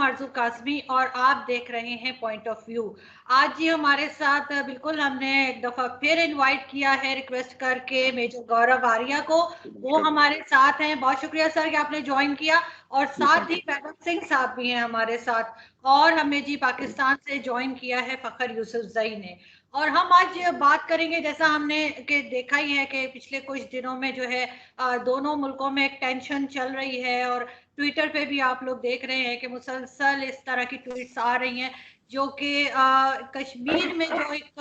आरजू कासमी और आप देख रहे हैं पॉइंट ऑफ व्यू। आज जी हमारे साथ बिल्कुल हमने एक दफा फिर इनवाइट किया है रिक्वेस्ट करके मेजर गौरव आर्या को। वो हमारे साथ हैं। बहुत शुक्रिया सर कि आपने ज्वाइन किया। और साथ ही मैडम सिंह साहब भी हैं हमारे साथ। और हमें जी पाकिस्तान से ज्वाइन किया है फखर यूसुफजई ने। और हम आज बात करेंगे, जैसा हमने के देखा ही है कि पिछले कुछ दिनों में जो है दोनों मुल्कों में एक टेंशन चल रही है। और ट्विटर पे भी आप लोग देख रहे हैं कि मुसलसल इस तरह की ट्वीट्स आ रही हैं जो कि कश्मीर में जो एक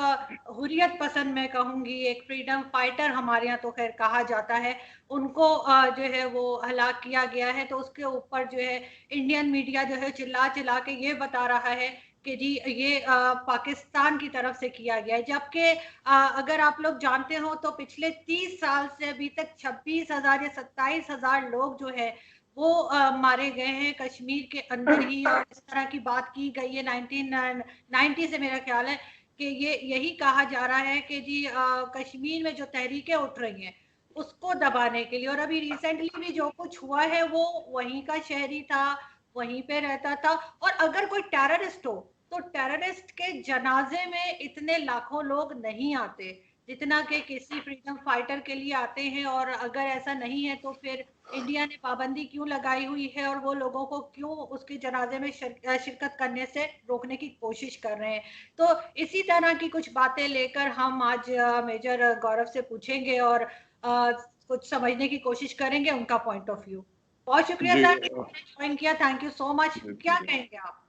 हुर्रियत पसंद, मैं कहूँगी एक फ्रीडम फाइटर हमारे यहाँ तो खैर कहा जाता है, उनको जो है वो हलाक किया गया है। तो उसके ऊपर जो है इंडियन मीडिया जो है चिल्ला चिल्ला के ये बता रहा है कि जी ये पाकिस्तान की तरफ से किया गया है। जबकि अगर आप लोग जानते हो तो पिछले 30 साल से अभी तक 26,000 या 27,000 लोग जो है वो मारे गए हैं कश्मीर के अंदर ही। और इस तरह की बात की गई है 1990 से, मेरा ख्याल है कि ये यही कहा जा रहा है कि जी कश्मीर में जो तहरीकें उठ रही हैं उसको दबाने के लिए। और अभी रिसेंटली भी जो कुछ हुआ है वो वहीं का शहरी था, वहीं पे रहता था। और अगर कोई टेररिस्ट हो तो टेररिस्ट के जनाजे में इतने लाखों लोग नहीं आते जितना कि किसी फ्रीडम फाइटर के लिए आते हैं। और अगर ऐसा नहीं है तो फिर इंडिया ने पाबंदी क्यों लगाई हुई है और वो लोगों को क्यों उसके जनाजे में शिरकत करने से रोकने की कोशिश कर रहे हैं। तो इसी तरह की कुछ बातें लेकर हम आज मेजर गौरव से पूछेंगे और कुछ समझने की कोशिश करेंगे उनका पॉइंट ऑफ व्यू। बहुत शुक्रिया जी सर कि आपने ज्वाइन किया। Thank you so much. क्या कहेंगे आप?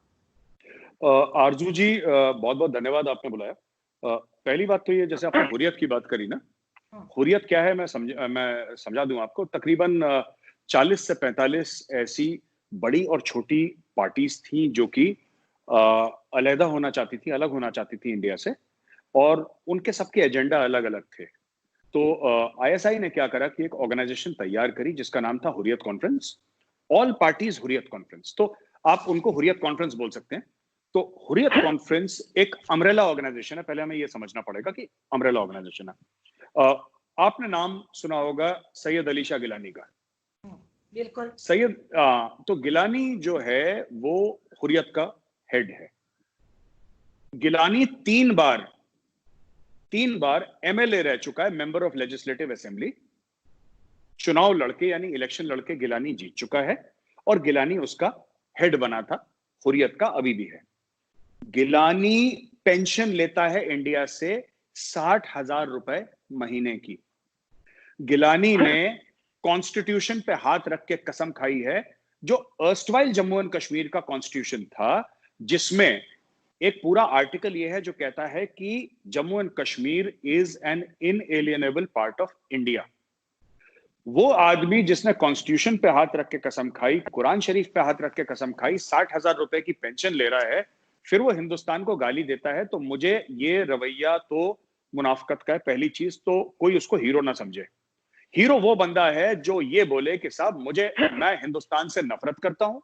आरजू जी, बहुत बहुत धन्यवाद, आपने बुलाया। पहली बात तो ये, जैसे आपने हुर्रियत की बात करी ना, हुर्रियत क्या है मैं समझा दूं आपको। तकरीबन 40 से 45 ऐसी बड़ी और छोटी पार्टीज थी जो कि अलहदा होना चाहती थी, अलग होना चाहती थी इंडिया से, और उनके सबके एजेंडा अलग अलग थे। तो आईएसआई ने क्या करा कि एक ऑर्गेनाइजेशन तैयार करी जिसका नाम था Hurriyat conference, all parties Hurriyat conference. तो आप उनको हुर्रियत कॉन्फ्रेंस बोल सकते हैं। तो हुर्रियत कॉन्फ्रेंस एक अम्ब्रेला ऑर्गेनाइजेशन है। पहले हमें यह समझना पड़ेगा कि अम्ब्रेला ऑर्गेनाइजेशन है। आपने नाम सुना होगा सैयद अली शाह गिलानी का। बिल्कुल। तो गिलानी जो है वो हुर्रियत का हेड है। गिलानी तीन बार एमएलए रह चुका है, मेंबर ऑफ लेजिस्लेटिव असेंबली। चुनाव लड़के यानी इलेक्शन लड़के गिलानी जीत चुका है, और गिलानी उसका हेड बना था, हुर्रियत का अभी भी है। गिलानी पेंशन लेता है इंडिया से 60,000 रुपए महीने की। गिलानी ने कॉन्स्टिट्यूशन पे हाथ रख के कसम खाई है, जो अर्स्टवाइल जम्मू एंड कश्मीर का कॉन्स्टिट्यूशन था, जिसमें एक पूरा आर्टिकल यह है जो कहता है कि Jammu and Kashmir is an inalienable part of India. वो आदमी जिसने कॉन्स्टिट्यूशन पे हाथ रख के कसम खाई, कुरान शरीफ पे हाथ रख के कसम खाई, 60,000 रुपए की पेंशन ले रहा है, फिर वो हिंदुस्तान को गाली देता है। तो मुझे ये रवैया तो मुनाफकत का है। पहली चीज तो कोई उसको हीरो ना समझे। हीरो वो बंदा है जो ये बोले कि साहब मैं हिंदुस्तान से नफरत करता हूं,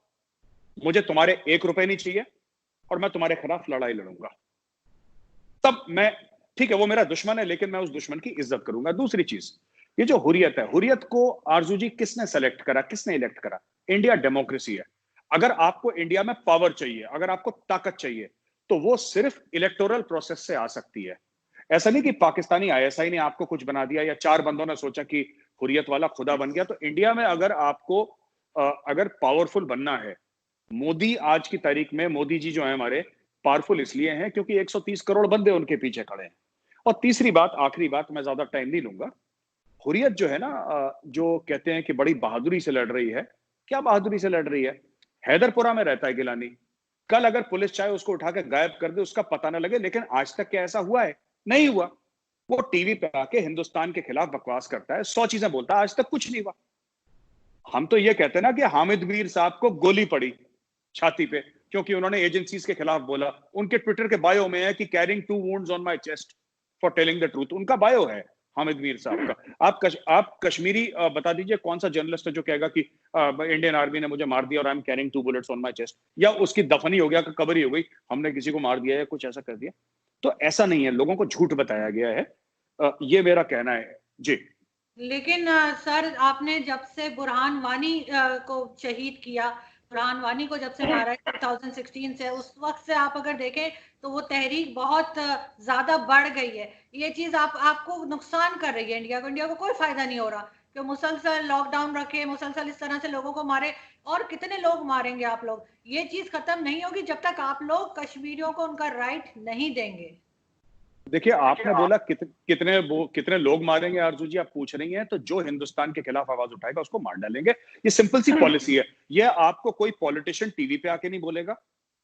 मुझे तुम्हारे 1 रुपए नहीं चाहिए, और मैं तुम्हारे खिलाफ लड़ाई लड़ूंगा। तब मैं, ठीक है वो मेरा दुश्मन है, लेकिन मैं उस दुश्मन की इज्जत करूंगा। दूसरी चीज, ये जो हुर्रियत है, हुर्रियत को आरजू जी किसने सेलेक्ट करा, किसने इलेक्ट करा? इंडिया डेमोक्रेसी है। अगर आपको इंडिया में पावर चाहिए, अगर आपको ताकत चाहिए, तो वो सिर्फ इलेक्टोरल प्रोसेस से आ सकती है। ऐसा नहीं कि पाकिस्तानी आईएसआई ने आपको कुछ बना दिया, या 4 बंदों ने सोचा कि हुर्रियत वाला खुदा बन गया। तो इंडिया में अगर आपको अगर पावरफुल बनना है, मोदी आज की तारीख में, मोदी जी जो है हमारे, पावरफुल इसलिए हैं क्योंकि 130 करोड़ बंदे उनके पीछे खड़े हैं। और तीसरी बात, आखिरी बात, मैं ज्यादा टाइम नहीं लूंगा। हुर्रियत जो है ना, जो कहते हैं कि बड़ी बहादुरी से लड़ रही है, क्या बहादुरी से लड़ रही है? हैदरपुरा में रहता है गिलानी। कल अगर पुलिस चाहे उसको उठा के गायब कर दे, उसका पता ना लगे। लेकिन आज तक क्या ऐसा हुआ है? नहीं हुआ। वो टीवी पे आके हिंदुस्तान के खिलाफ बकवास करता है, 100 चीजें बोलता है, आज तक कुछ नहीं हुआ। हम तो ये कहते हैं ना कि हामिद मीर साहब को गोली पड़ी छाती पे क्योंकि उन्होंने एजेंसीज के खिलाफ बोला। उनके ट्विटर के बायो में है कि carrying 2 wounds on my chest for telling the truth. उनका बायो है हामिद मीर साहब का। आप कश्मीरी बता दीजिए कौन सा जर्नलिस्ट है जो कहेगा कि इंडियन आर्मी ने मुझे मार दिया और I am carrying 2 bullets on my chest, या उसकी दफनी हो गया, कबरी हो गई, हमने किसी को मार दिया या कुछ ऐसा कर दिया। तो ऐसा नहीं है, लोगों को झूठ बताया गया है। ये मेरा कहना है जी। लेकिन सर आपने जब से बुरहान वानी को शहीद किया बुरहान वानी को जब से मारा है 2016 से, उस वक्त से आप अगर देखें तो वो तहरीक बहुत ज्यादा बढ़ गई है। ये चीज आपको नुकसान कर रही है इंडिया को कोई फायदा नहीं हो रहा कि मुसलसल लॉकडाउन रखे, मुसलसल इस तरह से लोगों को मारे, और कितने लोग मारेंगे आप लोग। ये चीज खत्म नहीं होगी जब तक आप लोग कश्मीरियों को उनका राइट नहीं देंगे। देखिए, आपने बोला कितने लोग मारेंगे आरजू जी, आप पूछ रही हैं, तो जो हिंदुस्तान के खिलाफ आवाज उठाएगा उसको मार डालेंगे। ये सिंपल सी पॉलिसी है। ये आपको कोई पॉलिटिशियन टीवी पे आके नहीं बोलेगा,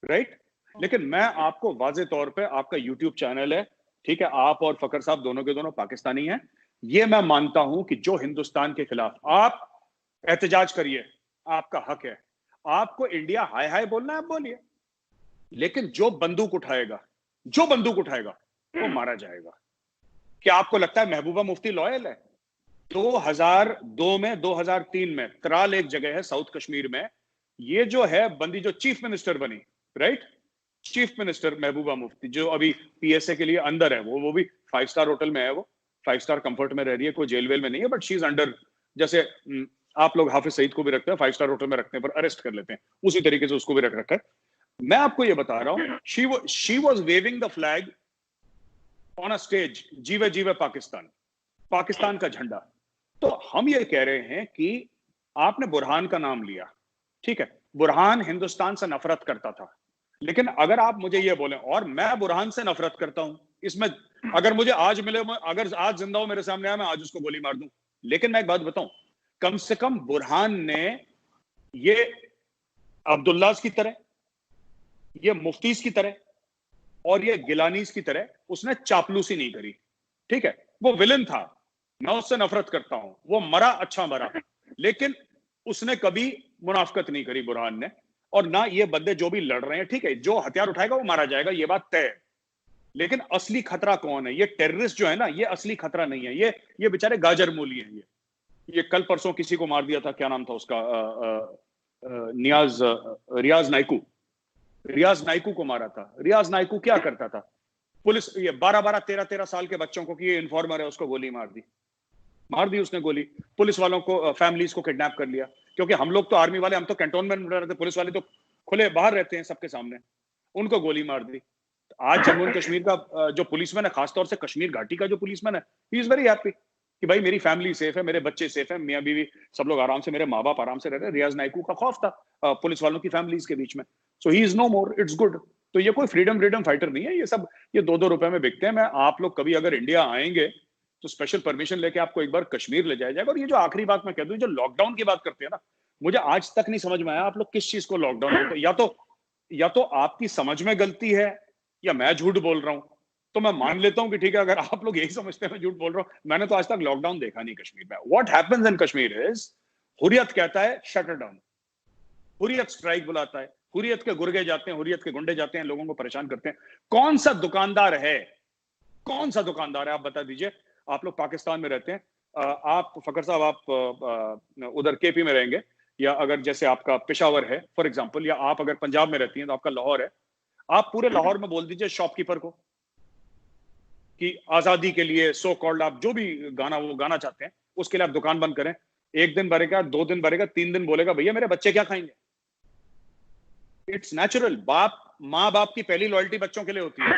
राइट? लेकिन मैं आपको वाजे तौर पे, आपका यूट्यूब चैनल है, ठीक है, आप और फकर साहब दोनों के दोनों पाकिस्तानी हैं, ये मैं मानता हूं कि जो हिंदुस्तान के खिलाफ आप एहतजाज करिए, आपका हक है। आपको इंडिया हाय हाय बोलना है, आप बोलिए, लेकिन जो बंदूक उठाएगा वो मारा जाएगा। क्या आपको लगता है महबूबा मुफ्ती लॉयल है? 2002 में, 2003 में त्राल एक जगह है साउथ कश्मीर में, ये जो है बंदी जो चीफ मिनिस्टर बनी, right, chief minister Mehbooba Mufti, जो अभी पीएसए के लिए अंदर है, वो भी 5 स्टार होटल में है, वो 5 स्टार कंफर्ट में रह रही है, कोई जेल वेल में नहीं है, बट शी इज अंडर, जैसे आप लोग हाफिज सईद को भी रखते हैं 5 स्टार होटल में रखते हैं पर अरेस्ट कर लेते हैं, उसी तरीके से उसको भी रख रखा है। मैं आपको ये बता रहा हूं, she was waving the flag on a stage, जीवे जीवे पाकिस्तान का झंडा। तो हम ये कह रहे हैं कि आपने बुरहान का नाम लिया, ठीक है, बुरहान हिंदुस्तान से नफरत करता था, लेकिन अगर आप मुझे ये बोलें और मैं बुरहान से नफरत करता हूं, इसमें अगर मुझे आज मिले, अगर आज जिंदा हो मेरे सामने आया, मैं आज उसको गोली मार दूं। लेकिन मैं एक बात बताऊं, कम से कम बुरहान ने ये अब्दुल्ला की तरह, ये मुफ्तीज की तरह और ये गिलानीज की तरह उसने चापलूसी नहीं करी, ठीक है। वो विलन था, मैं उससे नफरत करता हूं, वो मरा, अच्छा मरा, लेकिन उसने कभी मुनाफकत नहीं करी बुरहान ने। और ना ये बंदे जो भी लड़ रहे हैं, ठीक है, जो हथियार उठाएगा वो मारा जाएगा, ये बात तय है। लेकिन असली खतरा कौन है? ये टेररिस्ट जो है ना, ये असली खतरा नहीं है, ये बेचारे गाजर मूली हैं। ये कल परसों किसी को मार दिया था, क्या नाम था उसका, रियाज नाइकू को मारा था। रियाज नाइकू क्या करता था? पुलिस, ये 12-12, 13-13 साल के बच्चों को, कि ये इन्फॉर्मर है, उसको गोली मार दी उसने गोली। पुलिस वालों को, फैमिलीज को किडनैप कर लिया, क्योंकि हम लोग तो आर्मी वाले, हम तो कैंटोनमेंट में रहते, पुलिस वाले तो खुले बाहर रहते हैं सबके सामने, उनको गोली मार दी। आज जम्मू एंड कश्मीर का जो पुलिसमैन है, खासतौर से कश्मीर घाटी का जो पुलिसमैन है, ही इज वेरी हैप्पी कि भाई मेरी फैमिली सेफ है, मेरे बच्चे सेफ है, मियां बीवी सब लोग आराम से, मेरे माँ बाप आराम से रहते हैं। रियाज नाइकू का खौफ था पुलिस वालों की फैमिलीज के बीच में, so he is no more, it's good. तो ये कोई फ्रीडम फाइटर नहीं है, ये सब ये 2-2 रुपए में बिकते हैं। मैं, आप लोग कभी अगर इंडिया आएंगे तो स्पेशल परमिशन लेके आपको एक बार कश्मीर ले जाया जाएगा। और ये जो आखिरी बात मैं कह दूं, जो लॉकडाउन की बात करते हैं ना, मुझे आज तक नहीं समझ में आया आप लोग किस चीज को लॉकडाउन बोलते हैं। या तो आपकी समझ में गलती है, या मैं झूठ बोल रहा हूं। तो मैं मान लेता हूं कि ठीक है, अगर आप लोग यही समझते हैं मैं झूठ बोल रहा हूं, मैंने तो आज तक लॉकडाउन देखा नहीं कश्मीर में। What happens in Kashmir is, Hurriyat कहता है शटर डाउन, हुर्रियत स्ट्राइक बुलाता है, हुर्रियत के गुर्गे जाते हैं, हुर्रियत के गुंडे जाते हैं, लोगों को परेशान करते हैं। कौन सा दुकानदार है, आप बता दीजिए। आप लोग पाकिस्तान में रहते हैं, आप फकर साहब, आप उधर केपी में रहेंगे, या अगर जैसे आपका पेशावर है फॉर एग्जांपल, या आप अगर पंजाब में रहती हैं तो आपका लाहौर है, आप पूरे लाहौर में बोल दीजिए शॉपकीपर को कि आजादी के लिए सो कॉल्ड, आप जो भी गाना चाहते हैं उसके लिए आप दुकान बंद करें। 1 दिन भरेगा, 2 दिन भरेगा, 3 दिन बोलेगा भैया मेरे बच्चे क्या खाएंगे। इट्स नेचुरल, माँ बाप की पहली लॉयल्टी बच्चों के लिए होती है,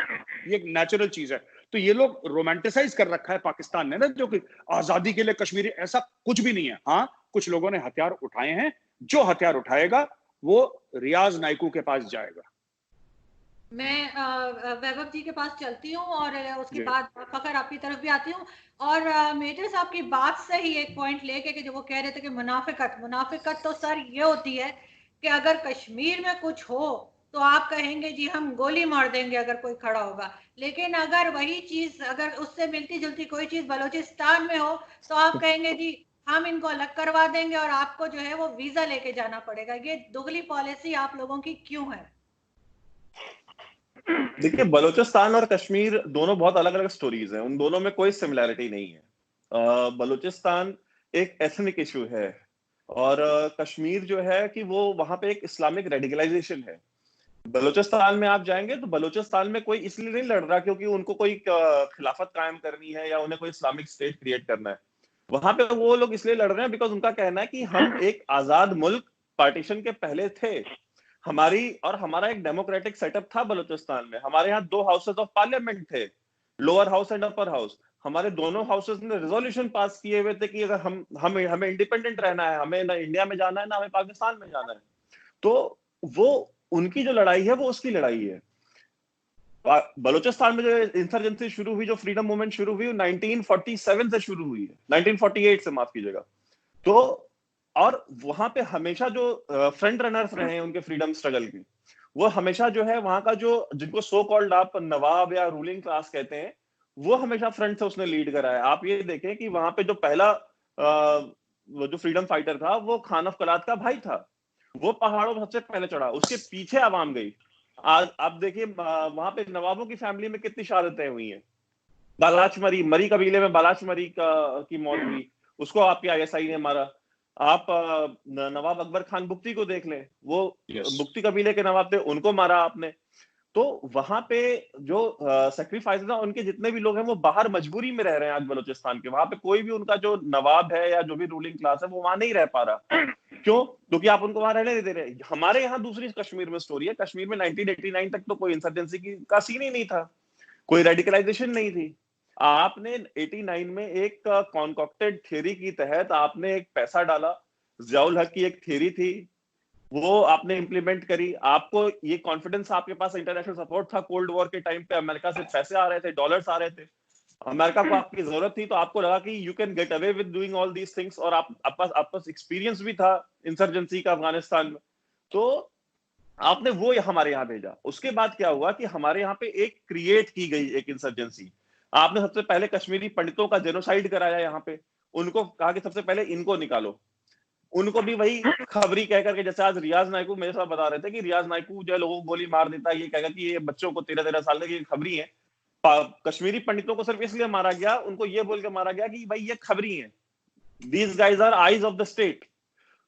ये एक नेचुरल चीज है। तो ये लोग रोमांटिसाइज कर रखा है पाकिस्तान ने ना, जो कि आजादी के लिए कश्मीरी, ऐसा कुछ भी नहीं है। हाँ, कुछ लोगों ने हथियार उठाए हैं, जो हथियार उठाएगा वो रियाज नाइकू के पास जाएगा। मैं वैभव जी के पास चलती हूँ और उसके बाद फकर आपकी तरफ भी आती हूँ। और मेजर साहब की बात से ही एक पॉइंट लेके कि जो वो कह रहे थे कि मुनाफिकत तो सर ये होती है कि अगर कश्मीर में कुछ हो तो आप कहेंगे जी हम गोली मार देंगे अगर कोई खड़ा होगा, लेकिन अगर वही चीज, अगर उससे मिलती जुलती कोई चीज बलूचिस्तान में हो तो आप कहेंगे जी हम इनको अलग करवा देंगे और आपको जो है वो वीजा लेके जाना पड़ेगा। ये दुगली पॉलिसी आप लोगों की क्यों है? देखिए, बलूचिस्तान और कश्मीर दोनों बहुत अलग अलग स्टोरीज हैं, उन दोनों में कोई सिमिलैरिटी नहीं है। बलूचिस्तान एक एथनिक इशू है, और कश्मीर जो है कि वो वहां पे एक इस्लामिक रेडिकलाइजेशन है। बलूचिस्तान में आप जाएंगे तो बलूचिस्तान में कोई इसलिए नहीं लड़ रहा क्योंकि उनको कोई खिलाफत कायम करनी है या उन्हें कोई इस्लामिक स्टेट क्रिएट करना है। वहां पे वो लोग इसलिए लड़ रहे हैं बिकॉज उनका कहना है कि हम एक आजाद मुल्क पार्टीशन के पहले थे। हमारा एक डेमोक्रेटिक सेटअप था बलूचिस्तान में। हमारे यहाँ 2 हाउसेस ऑफ पार्लियामेंट थे, lower house and upper house. हमारे दोनों हाउसेस ने रेजोल्यूशन पास किए हुए थे कि अगर हमें इंडिपेंडेंट रहना है, हमें ना इंडिया में जाना है ना हमें पाकिस्तान में जाना है। तो वो उनकी जो लड़ाई है वो उसकी लड़ाई है। बलूचिस्तान में जो इंसर्जेंसी शुरू हुई, जो फ्रीडम मूवमेंट शुरू हुई, 1947 से शुरू हुई है, 1948 से, माफ कीजिएगा। तो और वहां पे हमेशा जो फ्रंट रनर्स रहे हैं उनके फ्रीडम स्ट्रगल के, वो हमेशा जो है वहां का जो जिनको सो कॉल्ड आप नवाब या रूलिंग क्लास कहते हैं, वो हमेशा फ्रंट से उसने लीड करा है। आप ये देखें कि वहां पे जो पहला वो जो फ्रीडम फाइटर था वो खान अफ कलात का भाई था, वो पहाड़ों में सबसे पहले चढ़ा, उसके पीछे आवाम गई। आज आप देखिए वहां पे नवाबों की फैमिली में कितनी शहादतें हुई हैं। बालाचमरी, मरी कबीले में बालाचमरी की मौत हुई, उसको आपके आईएसआई ने मारा। आप नवाब अकबर खान बुख्ती को देख लें, वो बुख्ती कबीले के नवाब थे, उनको मारा आपने। तो वहां पे जो सेक्रीफाइसेस हैं, उनके जितने भी लोग हैं वो बाहर मजबूरी में रह रहे हैं आज बलूचिस्तान के। वहां पे कोई भी उनका जो नवाब है या जो भी रूलिंग क्लास है वो वहां नहीं रह पा रहा। क्यों? क्योंकि आप उनको वहां रहने नहीं दे रहे। हमारे यहाँ दूसरी कश्मीर में स्टोरी है। कश्मीर में 1989 तक तो कोई इंसर्जेंसी का सीन ही नहीं था, कोई रेडिकलाइजेशन नहीं थी। आपने 89 में एक कॉन्कॉक्टेड थ्योरी की तहत आपने एक पैसा डाला, जियाउल हक की एक थ्योरी थी, वो आपने इंप्लीमेंट करी। आपको ये कॉन्फिडेंस, आपके पास इंटरनेशनल सपोर्ट था। कोल्ड वॉर के टाइम पे अमेरिका से पैसे आ रहे थे, डॉलर्स आ रहे थे, अमेरिका को आपकी जरूरत थी, तो आपको लगा कि you can get away with doing all these things. और आपके पास एक्सपीरियंस भी था इंसर्जेंसी का अफगानिस्तान में, तो आपने वो हमारे यहाँ भेजा। उसके बाद क्या हुआ कि हमारे यहाँ पे एक क्रिएट की गई एक इंसर्जेंसी। आपने सबसे पहले कश्मीरी पंडितों का जेनोसाइड कराया यहाँ पे, उनको कहा कि सबसे पहले इनको निकालो। उनको भी वही खबरी कह करके, जैसे आज रियाज नायकू मेरे साथ बता रहे थे कि रियाज नायकू जो है लोगों को गोली मार देता है, ये कहेगा कि ये बच्चों को 13-13 साल के खबरी है। कश्मीरी पंडितों को सिर्फ इसलिए मारा गया, उनको ये बोल के मारा गया कि भाई ये खबरी है, these guys are eyes of the state.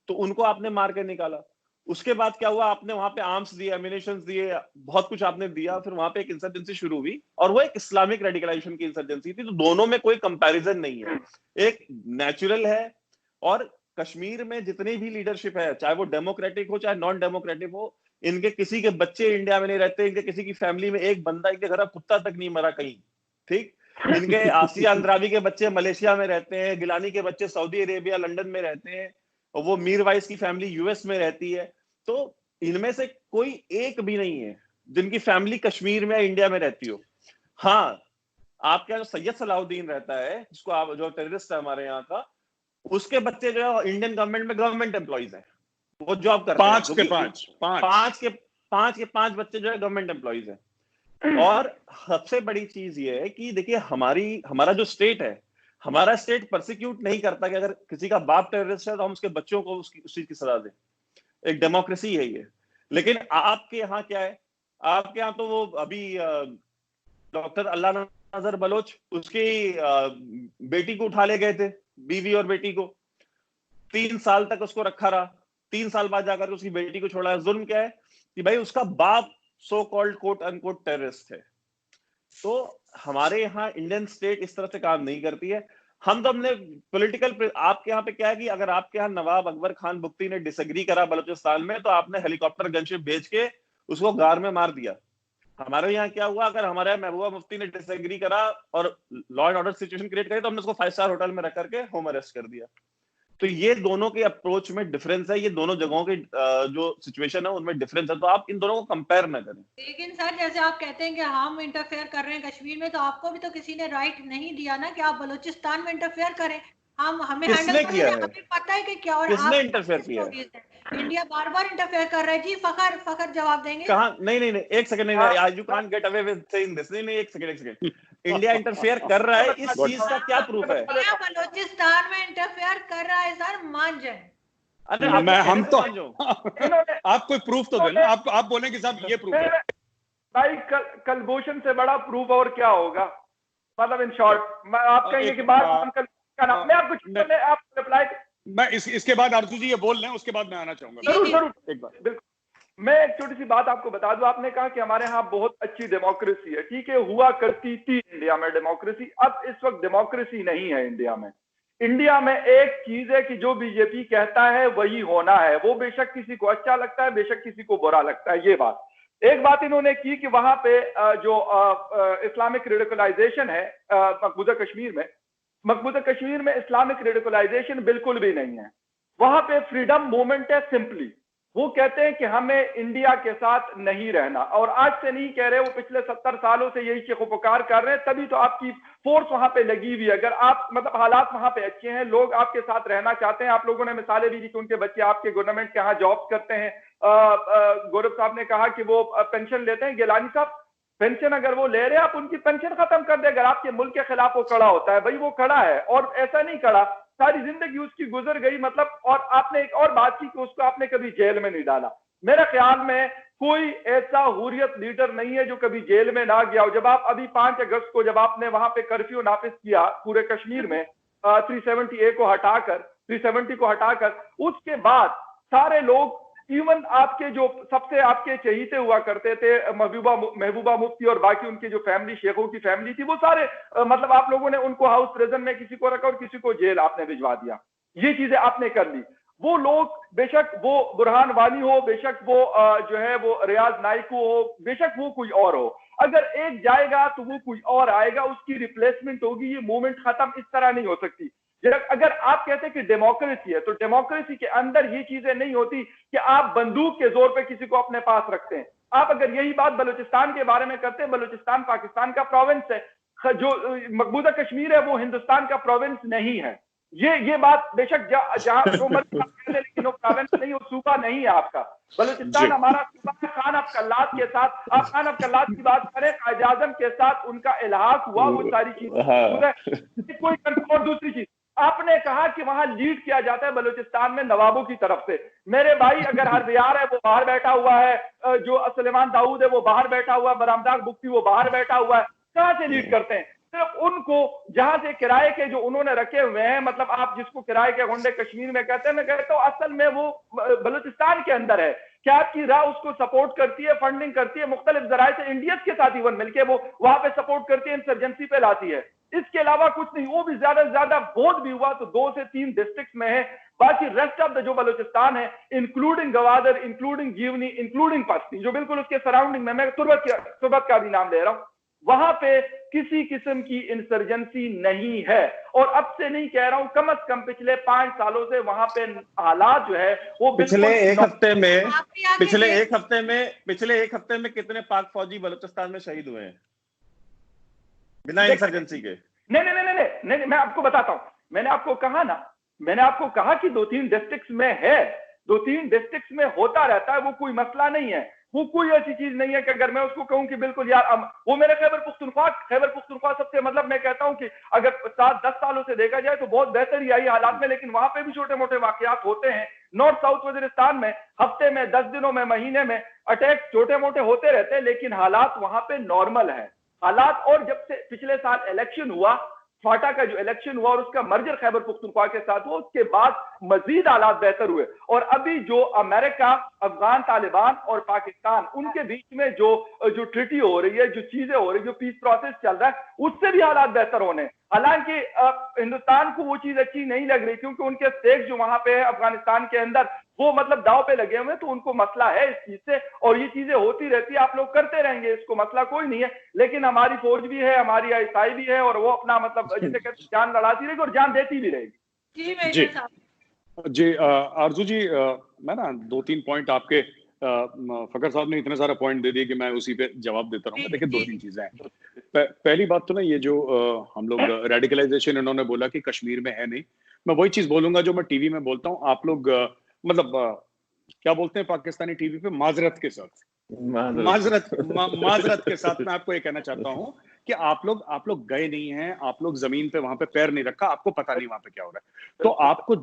तो उनको आपने मार के निकाला। उसके बाद क्या हुआ, आपने वहां पे आर्म्स दिए, एमिनेशन दिए, बहुत कुछ आपने दिया। फिर वहां पे एक इंसर्जेंसी शुरू हुई और वो एक इस्लामिक रेडिकलाइजेशन की इंसर्जेंसी थी। तो दोनों में कोई कंपैरिजन नहीं है, एक नेचुरल है। और कश्मीर में जितनी भी लीडरशिप है, चाहे वो डेमोक्रेटिक हो चाहे नॉन डेमोक्रेटिक हो, इनके किसी के बच्चे इंडिया में नहीं रहते, इनके किसी की फैमिली में एक बंदा, इनके घर का कुत्ता तक नहीं मरा कहीं, ठीक। इनके आसिया अंद्राबी के बच्चे मलेशिया में रहते हैं, गिलानी के बच्चे सऊदी अरेबिया लंदन में रहते हैं, और वो मीर वाइस की फैमिली यूएस में रहती है। तो इनमें से कोई एक भी नहीं है जिनकी फैमिली कश्मीर में या इंडिया में रहती हो। हाँ, आपके यहाँ जो सैयद सलाउद्दीन रहता है, जिसको आप जो टेररिस्ट है हमारे यहाँ का, उसके बच्चे जो है इंडियन गवर्नमेंट में गवर्नमेंट एम्प्लॉइज हैं, वो जॉब करते हैं। पांच के पांच बच्चे जो है गवर्नमेंट एम्प्लॉइज हैं। और सबसे बड़ी चीज ये है कि देखिए हमारा जो स्टेट है, हमारा स्टेट परसिक्यूट नहीं करता कि अगर किसी का बाप टेररिस्ट है तो हम उसके बच्चों को उस चीज की सजा दें। एक डेमोक्रेसी है ये। लेकिन आपके यहाँ क्या है, आपके यहाँ तो वो अभी डॉक्टर अल्लाह नजर बलोच, उसकी बेटी को उठा ले गए थे, बीवी और बेटी को 3 साल तक उसको रखा रहा, 3 साल बाद जाकर उसकी बेटी को छोड़ा। जुल्म क्या है कि भाई उसका बाप so called quote unquote terrorist है। तो हमारे यहाँ इंडियन स्टेट इस तरह से काम नहीं करती है। हम तो हमने पॉलिटिकल, आपके यहाँ पे क्या है कि अगर आपके यहाँ नवाब अकबर खान बुख्ती ने डिसएग्री करा बलूचिस्तान में, तो आपने हेलीकॉप्टर गनशिप भेज के उसको गार में मार दिया। हमारे यहाँ क्या हुआ, अगर हमारे महबूबा मुफ्ती ने डिसएग्री करा और law and order situation create करी, तो हमने उसको 5 स्टार होटल में रख करके होम अरेस्ट कर दिया। तो ये दोनों के अप्रोच में डिफरेंस है, ये दोनों जगहों के जो सिचुएशन है उनमें डिफरेंस है। तो आप इन दोनों को कंपेयर ना करें। लेकिन सर, जैसे आप कहते हैं कि हम इंटरफेयर कर रहे हैं कश्मीर में, तो आपको भी तो किसी ने राइट नहीं दिया ना कि आप बलूचिस्तान में इंटरफेयर करें। हमें हैंडल करने में हमें पता है कि क्या, और किसने इंटरफेयर किया? इंडिया बार बार इंटरफेयर कर रहा है जी। फखर जवाब देंगे। कहां? नहीं, एक सेकंड, नहीं, you can't get away with saying this. नहीं, एक सेकंड। इंडिया इंटरफेयर कर रहा है, इस चीज का क्या प्रूफ है? बलूचिस्तान में इंटरफेयर कर रहा है सर, मान जाए। अरे हम तो आप कोई प्रूफ तो देना। आप बोले कि साहब ये प्रूफ है भाई। कलभूषण से बड़ा प्रूफ और क्या होगा? मतलब इन शॉर्ट आप कहेंगे कि बात मैं आप रिप्लाई, मैं इसके बाद आरजू जी ये बोल लें, उसके बाद मैं आना चाहूंगा। जरूर एक बार। बिल्कुल, मैं एक छोटी सी बात आपको बता दूं। आपने कहा कि हमारे यहाँ बहुत अच्छी डेमोक्रेसी है, ठीक है, हुआ करती थी इंडिया में डेमोक्रेसी। अब इस वक्त डेमोक्रेसी नहीं है इंडिया में। इंडिया में एक चीज है कि जो बीजेपी कहता है वही होना है, वो बेशक किसी को अच्छा लगता है, बेशक किसी को बुरा लगता है। ये बात, एक बात इन्होंने की कि वहां पे जो इस्लामिक रेडिकलाइजेशन है मकबूजा कश्मीर में इस्लामिक रेडिकलाइजेशन बिल्कुल भी नहीं है। वहां पे फ्रीडम मूवमेंट है सिंपली। वो कहते हैं कि हमें इंडिया के साथ नहीं रहना, और आज से नहीं कह रहे, वो पिछले 70 सालों से यही चीखोपुकार कर रहे हैं, तभी तो आपकी फोर्स वहां पे लगी हुई है। अगर आप मतलब हालात वहां पे अच्छे हैं, लोग आपके साथ रहना चाहते हैं। आप लोगों ने मिसालें भी दी कि उनके बच्चे आपके गवर्नमेंट के यहाँ जॉब करते हैं। गौरव साहब ने कहा कि वो पेंशन लेते हैं। गिलानी साहब, पेंशन अगर वो ले रहे हैं, आप उनकी पेंशन खत्म कर दे। अगर आपके मुल्क के खिलाफ वो खड़ा होता है, भाई वो खड़ा है, और ऐसा नहीं खड़ा, सारी जिंदगी उसकी गुजर गई मतलब। और आपने एक और बात की कि उसको आपने कभी जेल में नहीं डाला। मेरे ख्याल में कोई ऐसा हुर्रियत लीडर नहीं है जो कभी जेल में ना गया हो। जब आप अभी 5 अगस्त को जब आपने वहां पे कर्फ्यू नाफिज किया पूरे कश्मीर में 370A को हटाकर, 370 को हटाकर, उसके बाद सारे लोग, इवन आपके जो सबसे आपके चहीते हुआ करते थे महबूबा मुफ्ती और बाकी उनके जो फैमिली, शेखों की फैमिली थी, वो सारे मतलब आप लोगों ने उनको हाउस प्रिजन में किसी को रखा और किसी को जेल आपने भिजवा दिया। ये चीजें आपने कर ली। वो लोग, बेशक वो बुरहान वानी हो, बेशक वो जो है वो रियाज नाइकू हो, बेशक वो कोई और हो, अगर एक जाएगा तो वो कोई और आएगा, उसकी रिप्लेसमेंट होगी। ये मूवमेंट खत्म इस तरह नहीं हो सकती। अगर आप कहते हैं कि डेमोक्रेसी है, तो डेमोक्रेसी के अंदर ये चीजें नहीं होती कि आप बंदूक के जोर पे किसी को अपने पास रखते हैं। आप अगर यही बात बलूचिस्तान के बारे में करते हैं, बलूचिस्तान पाकिस्तान का प्रोविंस है, जो मकबूजा कश्मीर है वो हिंदुस्तान का प्रोविंस नहीं है। ये बात बेशक जहां जो मर्जी आप कह दें, लेकिन वो प्रोविंस नहीं, वो सूबा नहीं है आपका। बलूचिस्तान हमारा सूबा है। खान अफ कल्लात के साथ, आप खान अफ कल्लात की बात करें, कायद आजम के साथ उनका इल्हाक हुआ, वो सारी चीजें कोई। और दूसरी चीज, आपने कहा कि वहां लीड किया जाता है बलूचिस्तान में नवाबों की तरफ से। मेरे भाई, अगर हर बिहार है वो बाहर बैठा हुआ है, जो सुलेमान दाऊद है वो बाहर बैठा हुआ है, बरामदाग बुख्ती वो बाहर बैठा हुआ है, कहां से लीड करते हैं? सिर्फ उनको जहां से किराए के जो उन्होंने रखे हुए हैं, मतलब आप जिसको किराए के गुंडे कश्मीर में कहते हैं, मैं कहता हूं असल में वो बलूचिस्तान के अंदर है। क्या आपकी राह उसको सपोर्ट करती है, फंडिंग करती है, मुख्तलिफ जराए से इंडियंस के साथ इवन मिलकर वो वहां पे सपोर्ट करती है, इंसर्जेंसी पे लाती है। इसके अलावा कुछ नहीं। वो भी ज्यादा से ज्यादा वोट भी हुआ तो 2 से 3 डिस्ट्रिक्ट में है। बाकी रेस्ट ऑफ द जो बलूचिस्तान है, इंक्लूडिंग गवादर, इंक्लूडिंग जीवनी, इंक्लूडिंग पश्ती, जो बिल्कुल उसके सराउंडिंग में, मैं तुर्बत का भी नाम ले रहा हूं, वहां पे किसी किस्म की इंसर्जेंसी नहीं है। और अब से नहीं कह रहा हूं, कम से कम पिछले 5 सालों से वहां पे हालात जो है वो पिछले एक हफ्ते में कितने पाक फौजी बलूचिस्तान में शहीद हुए हैं बिना इंसर्जेंसी के? नहीं, मैं आपको बताता हूं। मैंने आपको कहा कि 2-3 डिस्ट्रिक्ट्स में है, 2-3 डिस्ट्रिक्ट्स में होता रहता है, वो कोई मसला नहीं है। वो कोई ऐसी चीज नहीं है कि अगर मैं उसको कहूं कि बिल्कुल यार वो मेरे खैबर पुख्तनख्वा सबसे, मतलब मैं कहता हूं कि अगर 7-10 सालों से देखा जाए तो बहुत बेहतर ही आई हालात में, लेकिन वहां पे भी छोटे मोटे वाकयात होते हैं। नॉर्थ साउथ वजीरिस्तान में हफ्ते में, 10 दिनों में, महीने में अटैक छोटे मोटे होते रहते हैं, लेकिन हालात वहां पे नॉर्मल है हालात। और जब से पिछले साल इलेक्शन हुआ, फाटा का जो इलेक्शन हुआ और उसका मर्जर खैबर पुख्तनख्वा के साथ हुआ, उसके बाद मजीद हालात बेहतर हुए। और अभी जो अमेरिका, अफगान तालिबान और पाकिस्तान, उनके बीच में जो ट्रीटी हो रही है, जो चीजें हो रही है, जो पीस प्रोसेस चल रहा है, उससे भी हालात बेहतर होने। हालांकि हिंदुस्तान को वो चीज अच्छी नहीं लग रही, क्योंकि उनके स्टेक जो वहां पे है अफगानिस्तान के अंदर, वो मतलब दाव पे लगे हुए हैं, तो उनको मसला है इस चीज से। और ये चीजें होती रहती है, आप लोग करते रहेंगे, इसको मसला कोई नहीं है। लेकिन हमारी फौज भी है, हमारी आईएसआई भी है, और वो अपना मतलब जिसे कहते जान लड़ाती रहेगी और जान देती भी रहेगी। जी आरजू जी, मैं ना 2-3 पॉइंट आपके, फकर साहब ने इतने सारे पॉइंट दे दिए कि मैं उसी पे जवाब देता रहूंगा। देखिए 2-3 चीजें हैं। पहली बात तो ना, ये जो हम लोग रेडिकलाइजेशन इन्होंने बोला कि कश्मीर में है नहीं, मैं वही चीज बोलूंगा जो मैं टीवी में बोलता हूँ। आप लोग मतलब क्या बोलते हैं पाकिस्तानी टीवी पे, माजरत के साथ मैं आपको ये कहना चाहता हूं कि आप लोग गए नहीं हैं, आप लोग जमीन पे वहां पे पैर नहीं रखा, आपको पता नहीं वहां पे क्या हो रहा है। तो आपको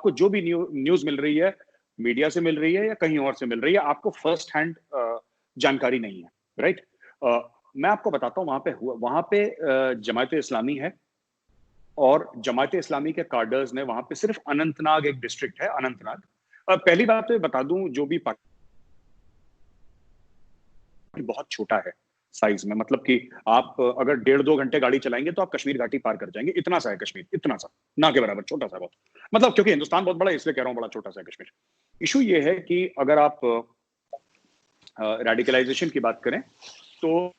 जो भी न्यूज मिल रही है, मीडिया से मिल रही है या कहीं और से मिल रही है, आपको फर्स्ट हैंड जानकारी नहीं है, राइट? मैं आपको बताता हूँ वहां पे जमात इस्लामी है, और जमात इस्लामी के कार्डर्स ने वहां पे, सिर्फ अनंतनाग एक डिस्ट्रिक्ट है, अनंतनाग। पहली बात तो बता दूं, जो भी बहुत छोटा है, साइज में, मतलब कि आप अगर 1.5-2 घंटे गाड़ी चलाएंगे तो आप कश्मीर घाटी पार कर जाएंगे। इतना सा है कश्मीर, इतना सा, ना के बराबर, छोटा सा बहुत, मतलब क्योंकि हिंदुस्तान बहुत बड़ा है इसलिए कह रहा हूँ बड़ा छोटा सा है कश्मीर। इशू ये है कि अगर आप रेडिकलाइजेशन की बात करें तो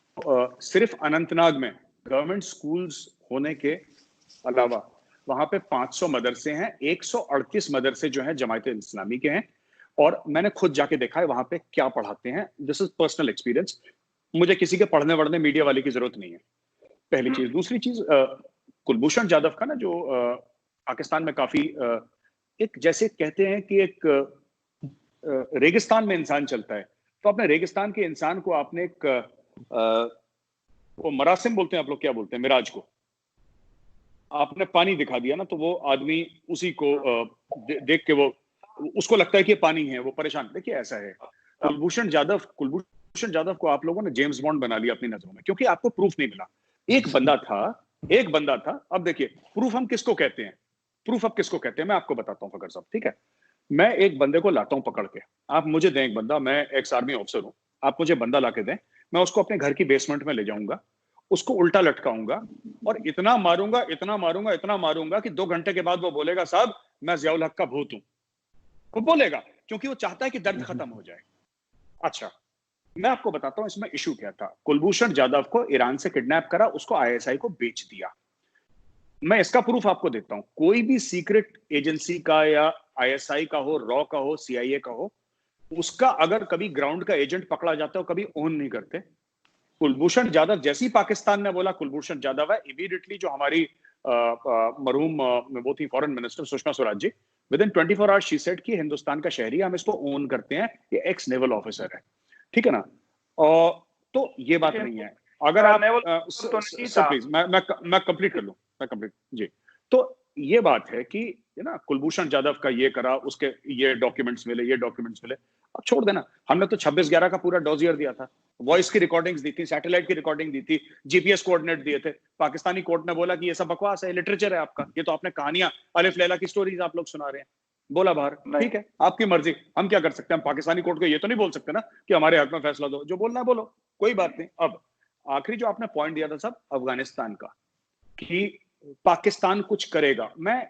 सिर्फ अनंतनाग में गवर्नमेंट स्कूल्स होने के अलावा वहां पे 500 मदरसे हैं, 138 मदरसे जो हैं जमायत इस्लामी के हैं, और मैंने खुद जाके देखा है वहां पे क्या पढ़ाते हैं। दिस इज पर्सनल एक्सपीरियंस, मुझे किसी के पढ़ने वढ़ने मीडिया वाले की जरूरत नहीं है, पहली चीज। दूसरी चीज, कुलभूषण जाधव का ना जो पाकिस्तान में काफी एक, जैसे कहते हैं कि एक रेगिस्तान में इंसान चलता है, तो अपने रेगिस्तान के इंसान को आपने एक वो मरासिम बोलते हैं आप लोग, क्या बोलते हैं, मिराज को आपने पानी दिखा दिया ना, तो वो आदमी उसी को देख के वो उसको लगता है कि ये पानी है, वो परेशान। देखिए ऐसा है, कुलभूषण जाधव को आप लोगों ने जेम्स बॉन्ड बना लिया अपनी नजरों में, क्योंकि आपको प्रूफ नहीं मिला। एक बंदा था। अब देखिए प्रूफ हम किसको कहते हैं, मैं आपको बताता हूँ फकर साहब, ठीक है। मैं एक बंदे को लाता हूँ पकड़ के, आप मुझे दें एक बंदा, मैं एक्स आर्मी ऑफिसर हूँ, आप मुझे बंदा ला के दें, मैं उसको अपने घर की बेसमेंट में ले जाऊंगा, उसको उल्टा लटकाऊंगा और इतना मारूंगा कि 2 घंटे के बाद वो बोलेगा साहब मैं जियाउल हक का भूत हूं। वो बोलेगा क्योंकि वो चाहता है कि दर्द खत्म हो जाए। अच्छा, मैं आपको बताता हूं इसमें इशू क्या था। कुलभूषण जाधव को ईरान से किडनैप करा, उसको आईएसआई को बेच दिया। मैं इसका प्रूफ आपको देता हूं। कोई भी सीक्रेट एजेंसी का या आईएसआई का हो, रॉ का हो, सीआईए का हो, उसका अगर कभी ग्राउंड का एजेंट पकड़ा जाता है कभी ओन नहीं करते। कुलभूषण जाधव जैसी पाकिस्तान ने बोला कुलभूषण जाधव है, इमीडिएटली जो हमारी मरहूम वो थी foreign minister Sushma Swaraj ji, within 24 hours she said कि हिंदुस्तान का शहरी, हम इसको ओन करते हैं, ये एक्स नेवल ऑफिसर है, ठीक है ना। तो ये बात नहीं है। अगर आप प्लीज मैं कंप्लीट कर लूं, जी। तो ये बात है कि ना कुलभूषण जाधव का ये करा, उसके ये डॉक्यूमेंट्स मिले, अब छोड़ देना। हमने तो 26/11 का पूरा डॉजियर दिया था, वॉइस की रिकॉर्डिंग्स दी थी, सैटेलाइट की रिकॉर्डिंग दी थी, जीपीएस कोऑर्डिनेट दिए थे। पाकिस्तानी कोर्ट ने बोला कि ये सब बकवास है, लिटरेचर है आपका, ये तो आपने कहानियां, अलिफ लैला की स्टोरीज आप लोग सुना रहे हैं। बोला बाहर, ठीक है आपकी मर्जी, हम क्या कर सकते हैं। हम पाकिस्तानी कोर्ट को ये तो नहीं बोल सकते ना कि हमारे हक में फैसला दो, जो बोलना है बोलो, कोई बात नहीं। अब आखिरी जो आपने पॉइंट दिया था साहब अफगानिस्तान का, कि पाकिस्तान कुछ करेगा, मैं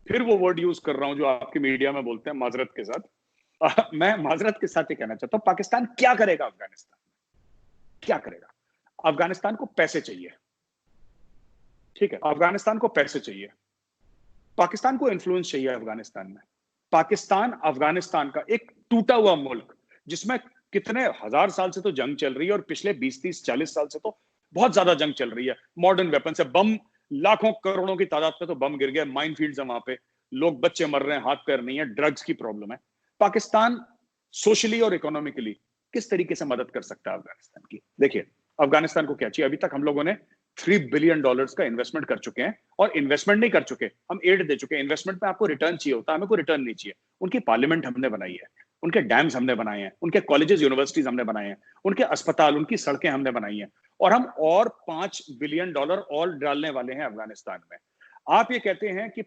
फिर वो वर्ड यूज कर रहा हूं जो आपकी मीडिया में बोलते हैं, माजरत के साथ। मैं माजरत के साथ ये कहना चाहता हूं, पाकिस्तान क्या करेगा अफगानिस्तान में, क्या करेगा। अफगानिस्तान को पैसे चाहिए, ठीक है, अफगानिस्तान को पैसे चाहिए, पाकिस्तान को इन्फ्लुएंस चाहिए अफगानिस्तान में। पाकिस्तान अफगानिस्तान का एक टूटा हुआ मुल्क, जिसमें कितने हजार साल से तो जंग चल रही है, और पिछले 20-30-40 साल से तो बहुत ज्यादा जंग चल रही है। मॉडर्न वेपन से बम, लाखों करोड़ों की तादाद पे तो बम गिर गए, माइन फील्ड्स है वहां पे, लोग बच्चे मर रहे हैं, हाथ पैर नहीं है, ड्रग्स की प्रॉब्लम है। पाकिस्तान सोशली और इकोनॉमिकली किस तरीके से मदद कर सकता है अफगानिस्तान की। देखिए अफगानिस्तान को क्या चाहिए, अभी तक हम लोगों ने $3 बिलियन का इन्वेस्टमेंट कर चुके हैं, और इन्वेस्टमेंट नहीं कर चुके, हम एड दे चुके हैं। इन्वेस्टमेंट में आपको रिटर्न चाहिए होता है, हमें कोई रिटर्न नहीं चाहिए। उनकी पार्लियामेंट हमने बनाई है, उनके डैम्स हमने बनाए हैं, उनके कॉलेजेस यूनिवर्सिटीज हमने बनाए हैं, उनके अस्पताल, उनकी सड़कें हमने बनाई हैं, और हम और $5 बिलियन और डालने वाले हैं अफगानिस्तान में। आप ये कहते हैं कि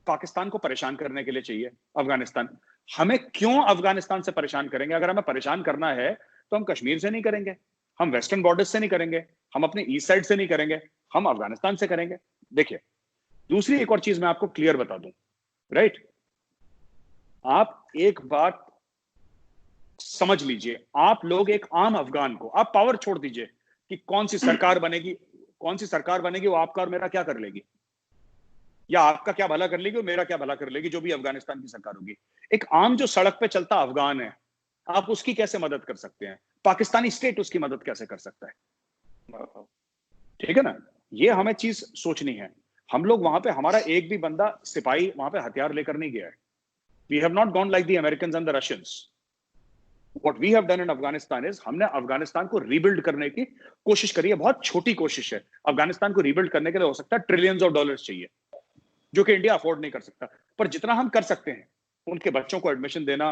पाकिस्तान को परेशान करने के लिए चाहिए अफगानिस्तान, हमें क्यों अफगानिस्तान से परेशान करेंगे? अगर हमें परेशान करना है तो हम कश्मीर से नहीं करेंगे, हम वेस्टर्न बॉर्डर से नहीं करेंगे, हम अपने ईस्ट साइड से नहीं करेंगे, हम अफगानिस्तान से करेंगे। देखिए दूसरी एक और चीज मैं आपको क्लियर बता दूं, राइट, आप एक बात समझ लीजिए, आप लोग एक आम अफगान को, आप पावर छोड़ दीजिए कि कौन सी सरकार बनेगी, वो आपका और मेरा क्या कर लेगी, या आपका क्या भला कर लेगी और मेरा क्या भला कर लेगी, जो भी अफगानिस्तान की सरकार होगी। एक आम जो सड़क पे चलता अफगान है, आप उसकी कैसे मदद कर सकते हैं? पाकिस्तानी स्टेट उसकी मदद कैसे कर सकता है? ठीक है ना, ये हमें चीज सोचनी है। हम लोग वहां पे, हमारा एक भी बंदा सिपाही वहां पे हथियार लेकर नहीं गया है। We have not gone like the Americans and the Russians. What we have done in Afghanistan is, हमने अफगानिस्तान को रीबिल्ड करने की कोशिश करी है। बहुत छोटी कोशिश है, अफगानिस्तान को रीबिल्ड करने के लिए हो सकता है ट्रिलियंस ऑफ डॉलर्स चाहिए, जो कि इंडिया अफोर्ड नहीं कर सकता। पर जितना हम कर सकते हैं, उनके बच्चों को एडमिशन देना,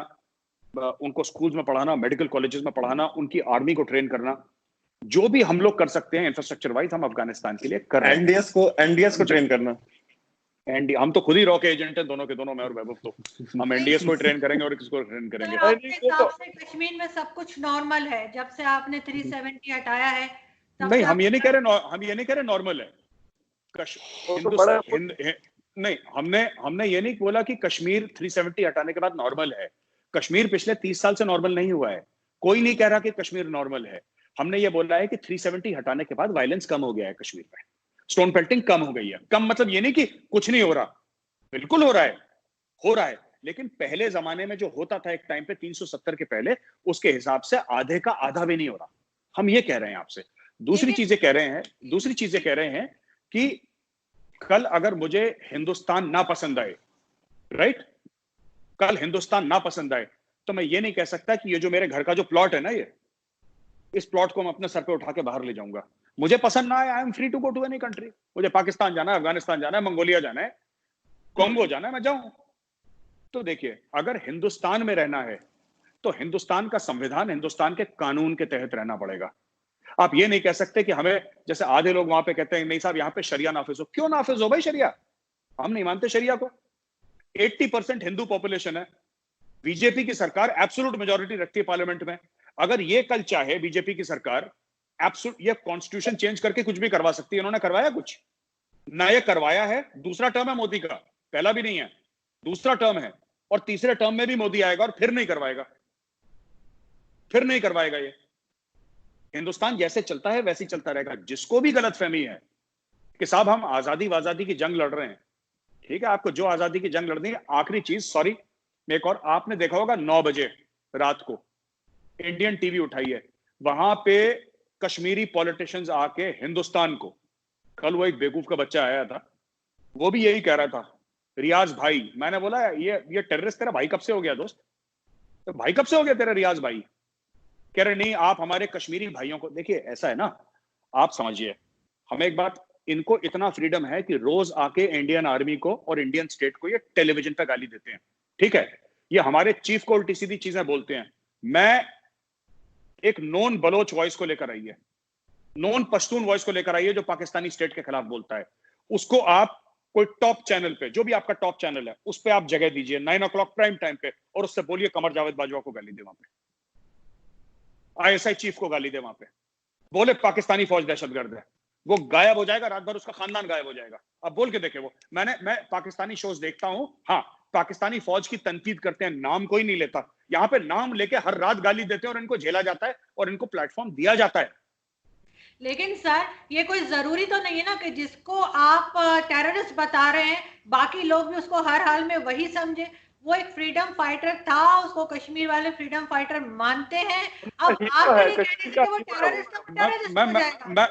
उनको स्कूल्स में पढ़ाना, मेडिकल कॉलेजेस में पढ़ाना, उनकी आर्मी को ट्रेन करना, जो भी हम लोग कर सकते हैं इंफ्रास्ट्रक्चर वाइज, हम अफगानिस्तान के लिए कर रहे हैं। एनडीएस को ट्रेन करना, एनडी हम तो खुद ही रॉ के एजेंट हैं दोनों के दोनों, मैं और वैभव। तो हम एनडीएस को ट्रेन करेंगे और किसको ट्रेन करेंगे। आपके हिसाब से कश्मीर में सब कुछ नॉर्मल है जब से आपने 370 हटाया है? नहीं, हम ये नहीं कह रहे नॉर्मल है। नहीं, हमने ये नहीं बोला कि कश्मीर 370 हटाने के बाद नॉर्मल है। कश्मीर पिछले 30 साल से नॉर्मल नहीं हुआ है। कोई नहीं कह रहा कि कश्मीर नॉर्मल है। हमने ये बोला है कि 370 हटाने के बाद वायलेंस कम हो गया है कश्मीर में, स्टोन पेल्टिंग कम हो गई है। कम मतलब ये नहीं कि कुछ नहीं हो रहा, बिल्कुल हो रहा है, लेकिन पहले जमाने में जो होता था एक टाइम पे 370 के पहले, उसके हिसाब से आधे का आधा भी नहीं हो रहा। हम ये कह रहे हैं आपसे। दूसरी चीजें कह रहे हैं कि कल अगर मुझे हिंदुस्तान ना पसंद आए, राइट, कल हिंदुस्तान ना पसंद आए, तो मैं ये नहीं कह सकता कि ये जो मेरे घर का जो प्लॉट है ना, ये इस प्लॉट को मैं अपने सर पे उठा के बाहर ले जाऊंगा। मुझे पसंद ना आए, I am free to go to any country. मुझे पाकिस्तान जाना है, अफगानिस्तान जाना है, मंगोलिया जाना है, कॉन्गो जाना है, मैं जाऊं। तो देखिए, अगर हिंदुस्तान में रहना है तो हिंदुस्तान का संविधान, हिंदुस्तान के कानून के तहत रहना पड़ेगा। आप ये नहीं कह सकते कि हमें, जैसे आधे लोग वहां पे कहते हैं नहीं साहब यहाँ पे शरिया नाफिज हो। क्यों नाफिज हो भाई शरिया? हम नहीं मानते शरिया को। 80% हिंदू पॉपुलेशन है। बीजेपी की सरकार एब्सोल्यूट मेजॉरिटी रखती है पार्लियामेंट में। अगर ये कल चाहे बीजेपी की सरकार, एब्सोल्यूट ये कॉन्स्टिट्यूशन चेंज करके कुछ भी करवा सकती है। इन्होंने करवाया कुछ ना, ये करवाया है। दूसरा टर्म है मोदी का, पहला भी नहीं है, दूसरा टर्म है, और तीसरे टर्म में भी मोदी आएगा और फिर नहीं करवाएगा। ये हिंदुस्तान जैसे चलता है वैसे ही चलता रहेगा। जिसको भी गलतफहमी है कि साहब हम आजादी की जंग लड़ रहे हैं, ठीक है, आपको जो आजादी की जंग लड़नी है। आखिरी चीज, सॉरी, एक और, आपने देखा होगा 9 बजे रात को इंडियन टीवी उठाई है, वहां पे कश्मीरी पॉलिटिशियंस आके हिंदुस्तान को, कल वो एक बेवकूफ का बच्चा आया था, वो भी यही कह रहा था, रियाज भाई। मैंने बोला ये टेररिस्ट तेरा भाई कब से हो गया दोस्त? तो भाई कब से हो गया तेरा रियाज भाई? कह रहे नहीं आप हमारे कश्मीरी भाइयों को। देखिए ऐसा है ना, आप समझिए, हमें एक बात, इनको इतना फ्रीडम है कि रोज आके इंडियन आर्मी को और इंडियन स्टेट को ये टेलीविजन पे गाली देते हैं, ठीक है, ये हमारे चीफ को उल्टी सीधी चीजें बोलते हैं। मैं एक नॉन बलोच वॉइस को लेकर आई है, नॉन पश्तून वॉइस को लेकर आई है, जो पाकिस्तानी स्टेट के खिलाफ बोलता है। उसको आप कोई टॉप चैनल पे, जो भी आपका टॉप चैनल है, उस पर आप जगह दीजिए 9 o'clock प्राइम टाइम पे, और उससे बोलिए कमर जावेद बाजवा को गाली दे, वहां पे ISI चीफ को गाली दे, वहां पे बोले पाकिस्तानी फौज दहशतगर्द है। वो गायब हो जाएगा, रात भर उसका खानदान गायब हो जाएगा। अब बोल के देखे वो। मैं पाकिस्तानी शोज देखता हूं, हाँ, पाकिस्तानी फौज की तनकीद करते हैं, नाम कोई नहीं लेता। यहाँ पे नाम लेके हर रात गाली देते हैं और इनको झेला जाता है और इनको प्लेटफॉर्म दिया जाता है। लेकिन सर, ये कोई जरूरी तो नहीं है ना कि जिसको आप टेररिस्ट बता रहे हैं बाकी लोग भी उसको हर हाल में वही समझे। वो एक फ्रीडम फाइटर था, उसको कश्मीर वाले फ्रीडम फाइटर मानते हैं। अब आप ये कहने से वो टेररिस्ट हो जाएगा।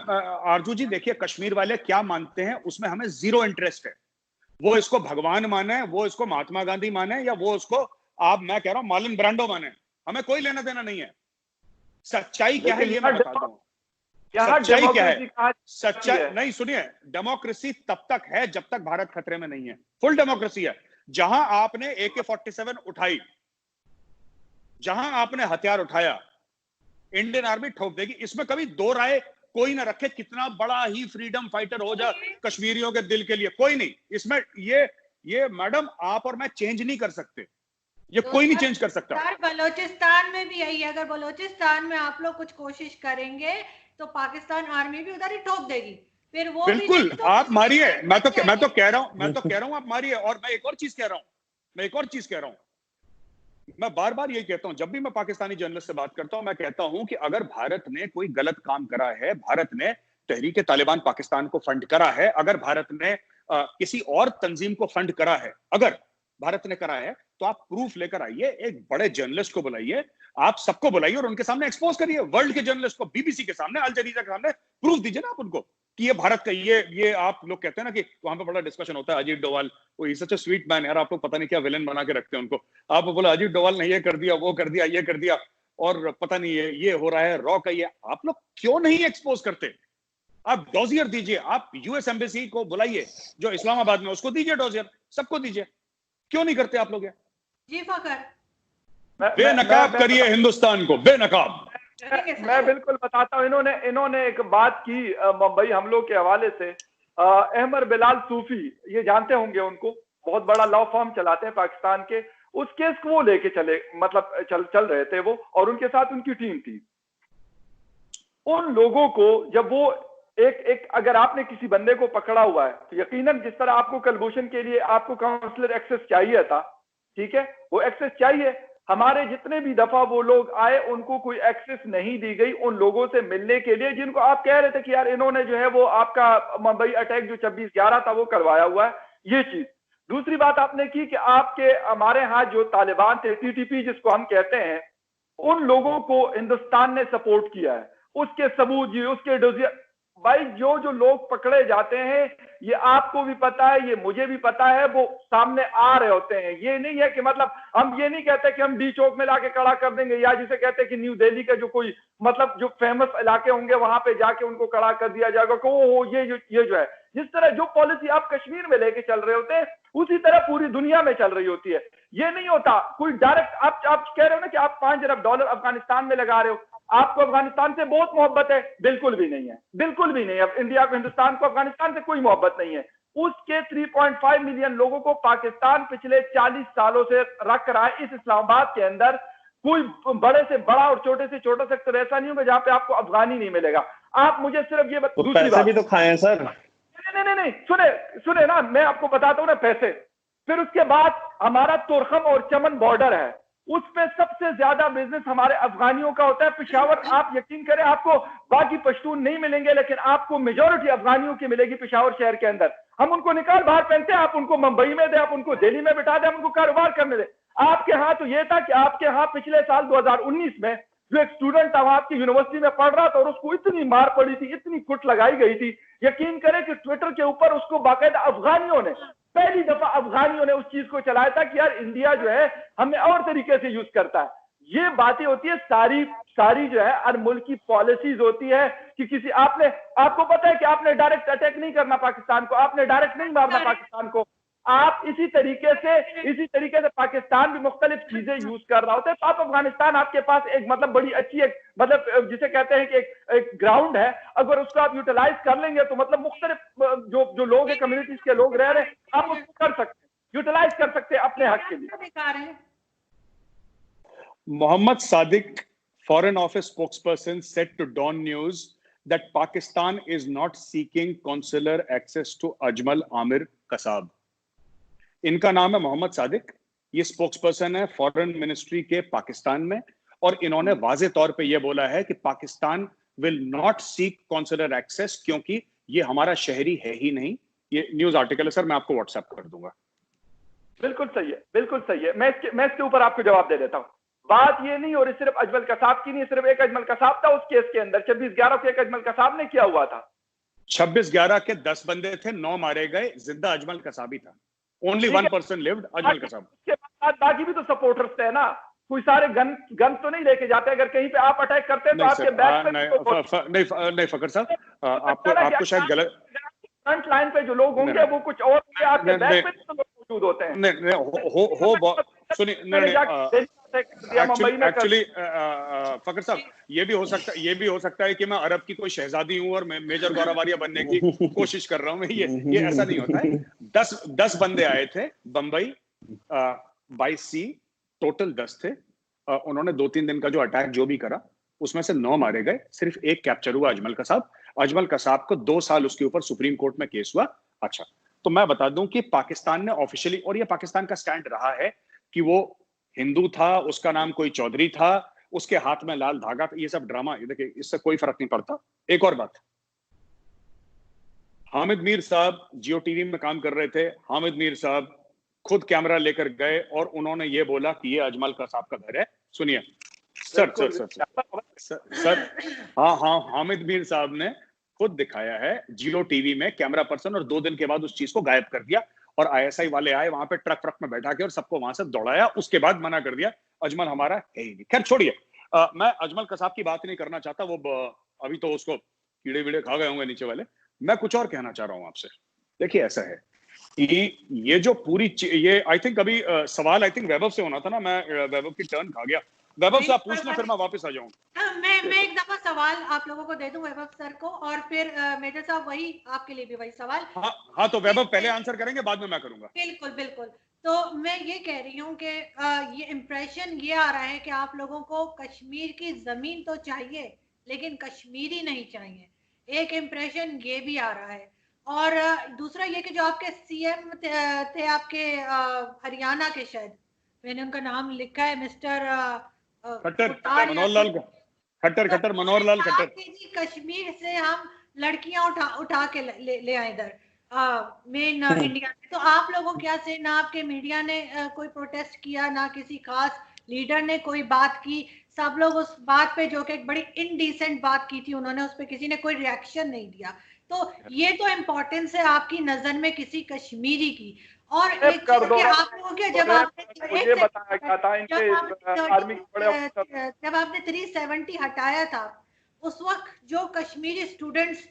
आरजू जी देखिए, कश्मीर वाले क्या मानते हैं उसमें हमें जीरो इंटरेस्ट है। वो इसको भगवान माने, वो इसको महात्मा गांधी माने, या वो उसको मैं कह रहा हूं मार्लन ब्रांडो माने, हमें कोई लेना देना नहीं है। सच्चाई क्या है ये मैं बताता हूं। सच्चाई क्या है? सच्चाई नहीं, सुनिए, डेमोक्रेसी तब तक है जब तक भारत खतरे में नहीं है। फुल डेमोक्रेसी है। जहां आपने AK-47 उठाई, जहां आपने हथियार उठाया, इंडियन आर्मी ठोक देगी। इसमें कभी दो राय कोई ना रखे, कितना बड़ा ही फ्रीडम फाइटर हो जाए कश्मीरियों के दिल के लिए, कोई नहीं। इसमें ये मैडम आप और मैं चेंज नहीं कर सकते, ये तो कोई नहीं चेंज कर सकता। यार बलोचिस्तान में भी यही है, अगर बलोचिस्तान में आप लोग कुछ कोशिश करेंगे तो पाकिस्तान आर्मी भी उधर ही ठोक देगी। फिर वो बिल्कुल तो आप मारिए, मैं तो कह रहा हूं आप मारिए। और मैं एक और चीज कह रहा हूं, मैं बार बार यही कहता हूं, जब भी मैं पाकिस्तानी जर्नलिस्ट से बात करता हूं, मैं कहता हूं कि अगर भारत ने कोई गलत काम करा है, भारत ने तहरीक तालिबान पाकिस्तान को फंड करा है, अगर भारत ने किसी और तंजीम को फंड करा है, अगर भारत ने करा है, तो आप प्रूफ लेकर आइए, एक बड़े जर्नलिस्ट को बुलाइए, आप सबको बुलाइए और उनके सामने एक्सपोज करिए, वर्ल्ड के जर्नलिस्ट को, BBC के सामने, अल जजीरा के सामने प्रूफ दीजिए ना आप उनको कि ये भारत का, ये आप लोग कहते हैं ना कि वहां पे बड़ा डिस्कशन होता है, अजीत डोवाल, वो ही सच अ स्वीट मैन, यार आप लोग पता नहीं क्या विलेन बना के रखते हैं उनको। आप बोला अजीत डोवाल ने ये कर दिया, वो कर दिया, ये कर दिया, और पता नहीं ये हो रहा है, रॉ का ये, आप लोग क्यों नहीं एक्सपोज करते? आप डोजियर दीजिए, आप US एम्बेसी को बुलाइए जो इस्लामाबाद में, उसको दीजिए डोजियर, सबको दीजिए, क्यों नहीं करते आप लोग? जी फकर, बेनकाब करिए हिंदुस्तान को, बेनकाब। मैं बिल्कुल बताता हूँ। इन्होंने एक बात की मुंबई हमलों के हवाले से अहमद बिलाल सूफी, ये जानते होंगे उनको, बहुत बड़ा लॉ फर्म चलाते हैं पाकिस्तान के, उस केस को वो लेके चले, मतलब चल रहे थे वो, और उनके साथ उनकी टीम थी। उन लोगों को जब वो एक अगर आपने किसी बंदे को पकड़ा हुआ है तो यकीनन जिस तरह आपको कलभूषण के लिए आपको काउंसलर एक्सेस चाहिए था, ठीक है, वो एक्सेस चाहिए। हमारे जितने भी दफा वो लोग आए उनको कोई एक्सेस नहीं दी गई उन लोगों से मिलने के लिए जिनको आप कह रहे थे कि यार इन्होंने जो है वो आपका मुंबई अटैक जो 26/11 था वो करवाया हुआ है, ये चीज। दूसरी बात आपने की कि आपके हमारे यहाँ जो तालिबान थे, टीटीपी जिसको हम कहते हैं, उन लोगों को हिंदुस्तान ने सपोर्ट किया है, उसके सबूत जी, उसके डोजियर भाई, जो लोग पकड़े जाते हैं, ये आपको भी पता है, ये मुझे भी पता है, वो सामने आ रहे होते हैं। ये नहीं है कि मतलब हम ये नहीं कहते कि हम डी चौक में लाके खड़ा कर देंगे, या जिसे कहते हैं कि न्यू दिल्ली का जो कोई मतलब जो फेमस इलाके होंगे वहां पे जाके उनको खड़ा कर दिया जाएगा कि ओ ये जो है, जिस तरह जो पॉलिसी आप कश्मीर में लेके चल रहे होते हैं उसी तरह पूरी दुनिया में चल रही होती है। ये नहीं होता कोई डायरेक्ट, आप कह रहे हो ना कि आप $5 अरब अफगानिस्तान में लगा रहे हो, आपको अफगानिस्तान से बहुत मोहब्बत है, बिल्कुल भी नहीं है, बिल्कुल भी नहीं। अब इंडिया को, हिंदुस्तान को अफगानिस्तान से कोई मोहब्बत नहीं है। उसके 3.5 मिलियन लोगों को पाकिस्तान पिछले 40 सालों से रख रहा है इस इस्लामाबाद के अंदर। कोई बड़े से बड़ा और छोटे से छोटा सेक्टर ऐसा नहीं होगा जहां पे आपको अफगानी नहीं मिलेगा। आप मुझे सिर्फ ये दूसरी बात भी तो खाए हैं सर। नहीं, सुने ना, मैं आपको बताता हूँ ना पैसे। फिर उसके बाद हमारा तुरखम और चमन बॉर्डर है, उस पे सबसे ज्यादा बिजनेस हमारे अफगानियों का होता है। पेशावर, आप यकीन करें, आपको बाकी पश्तून नहीं मिलेंगे लेकिन आपको मेजोरिटी अफगानियों की मिलेगी पेशावर शहर के अंदर। हम उनको निकाल बाहर पहनते हैं, आप उनको मुंबई में दे, आप उनको दिल्ली में बिठा दे, हम उनको कारोबार करने दे। आपके यहाँ तो ये था कि आपके यहाँ पिछले साल 2019 में जो एक स्टूडेंट था वहां आपकी यूनिवर्सिटी में पढ़ रहा था और उसको इतनी मार पड़ी थी, इतनी कुट लगाई गई थी, यकीन करें कि ट्विटर के ऊपर उसको बाकायदा अफगानियों ने, पहली दफा अफगानियों ने उस चीज को चलाया था कि यार इंडिया जो है हमें और तरीके से यूज करता है। ये बातें होती है सारी जो है हर मुल्क की पॉलिसीज होती है कि किसी आपको पता है कि आपने डायरेक्ट अटैक नहीं करना पाकिस्तान को, आपने डायरेक्ट नहीं मारना पाकिस्तान को। आप इसी तरीके से पाकिस्तान भी मुख्तलिफ चीजें यूज कर रहा होता है। तो आप अफगानिस्तान, आपके पास एक मतलब बड़ी अच्छी एक मतलब जिसे कहते हैं कि एक ग्राउंड है, अगर उसको आप यूटिलाइज कर लेंगे तो मतलब मुख्तलिफ जो लोग हैं, कम्युनिटीज के लोग रह रहे हैं, आप उसको कर सकते हैं, यूटिलाइज कर सकते हैं अपने हक के लिए। Mohammad Sadiq, Foreign Office spokesperson, said to Dawn News that Pakistan is not seeking consular access to Ajmal Amir Kasab. इनका नाम है मोहम्मद सादिक, ये स्पोक्सपर्सन है फॉरेन मिनिस्ट्री के पाकिस्तान में, और इन्होंने वाजे तौर पे ये बोला है कि Pakistan will not seek consular access क्योंकि ये हमारा शहरी है ही नहीं। ये न्यूज आर्टिकल है सर, मैं आपको व्हाट्सएप कर दूंगा। बिल्कुल सही है, बिल्कुल सही है। मैं इसके ऊपर आपको जवाब दे देता हूँ। बात ये नहीं हो रही सिर्फ अजमल कसाब की, नहीं सिर्फ एक अजमल कसाब था उस केस के अंदर, 26/11 को एक अजमल कसाब ने किया हुआ था। 26/11 के 10 बंदे थे, 9 मारे गए, जिंदा अजमल कसाबी था। Only 1 person lived, Ajmal Kasab. उसके बाद बाकी भी तो सपोर्टर्स थे ना, कोई सारे गन तो नहीं लेके जाते। अगर कहीं पे आप अटैक करते हैं तो आपके बैक पे नहीं फकर साहब, आपको शायद गलत, फ्रंट लाइन पे जो लोग होंगे वो कुछ और होंगे, आपके बैक पे तो लोग मौजूद होते हैं। नहीं सुनिए, एक्चुअली फकर साहब, ये भी हो सकता है कि मैं अरब की कोई शहजादी हूं और मैं मेजर गौरव वारिया बनने की कोशिश कर रहा हूं। ये ऐसा नहीं होता है। 10 बंदे आए थे बंबई बाई सी, टोटल 10 थे। उन्होंने 2-3 दिन का जो अटैक जो भी करा उसमें से 9 मारे गए, सिर्फ एक कैप्चर हुआ, अजमल कसाब। अजमल कसाब को 2 साल उसके ऊपर सुप्रीम कोर्ट में केस हुआ। अच्छा, तो मैं बता दूं कि पाकिस्तान ने ऑफिशियली, और ये पाकिस्तान का स्टैंड रहा है कि वो हिंदू था, उसका नाम कोई चौधरी था, उसके हाथ में लाल धागा था, ये सब ड्रामा, ये देखिए इससे कोई फर्क नहीं पड़ता। एक और बात, हामिद मीर साहब जियो टीवी में काम कर रहे थे, हामिद मीर साहब खुद कैमरा लेकर गए और उन्होंने ये बोला कि ये अजमल कसाब का घर है। सुनिए सर, हाँ, हामिद मीर साहब ने खुद दिखाया है जियो टीवी में कैमरा पर्सन, और 2 दिन के बाद उस चीज को गायब कर दिया और ISI वाले आए वहां पे ट्रक में बैठा के और सबको वहां से दौड़ाया, उसके बाद मना कर दिया अजमल हमारा है ही नहीं। खैर छोड़िए, मैं अजमल कसाब की बात नहीं करना चाहता, वो अभी तो उसको कीड़े वीड़े खा गए होंगे नीचे वाले। मैं कुछ और कहना चाह रहा हूं आपसे। देखिए ऐसा है कि ये जो पूरी ये आई थिंक अभी सवाल आई थिंक वैभव से होना था ना, मैं वैभव की टर्न खा गया। वैभव साहब पूछ लें, फिर मैं वापस आ जाऊंगा। मैं एक दफा सवाल आप लोगों को दे दूं वैभव सर को, और फिर मेजर साहब वही आपके लिए भी वही सवाल। हाँ, तो वैभव पहले आंसर करेंगे, बाद में मैं करूंगा। बिल्कुल बिल्कुल। तो मैं ये कह रही हूँ कि ये इम्प्रेशन ये आ रहा है कि आप लोगों को कश्मीर की जमीन तो चाहिए लेकिन कश्मीरी नहीं चाहिए, एक इम्प्रेशन ये भी आ रहा है। और दूसरा ये कि जो आपके सीएम थे आपके हरियाणा के, शायद मैंने उनका नाम लिखा है, मिस्टर खट्टर, मनोहर लाल खट्टर, तो मनोहर लाल खट्टर। जी कश्मीर से हम लड़कियां उठा के ले आए इधर मेन इंडिया में। तो आप लोगों क्या से, ना आपके मीडिया ने कोई प्रोटेस्ट किया, ना किसी खास लीडर ने कोई बात की, सब लोग उस बात पे, जो कि एक बड़ी इनडिसेंट बात की थी उन्होंने, उस पे किसी ने कोई रिएक्शन नहीं दिया। तो ये तो इम्पोर्टेंस है आपकी नजर में किसी कश्मीरी की। और एक कर दो, आप लोगों के जब आपने मुझे बताया गया था इनके आर्मी के बड़े अफसर, जब आपने 370 हटाया था, उस वक्त जो कश्मीरी स्टूडेंट्स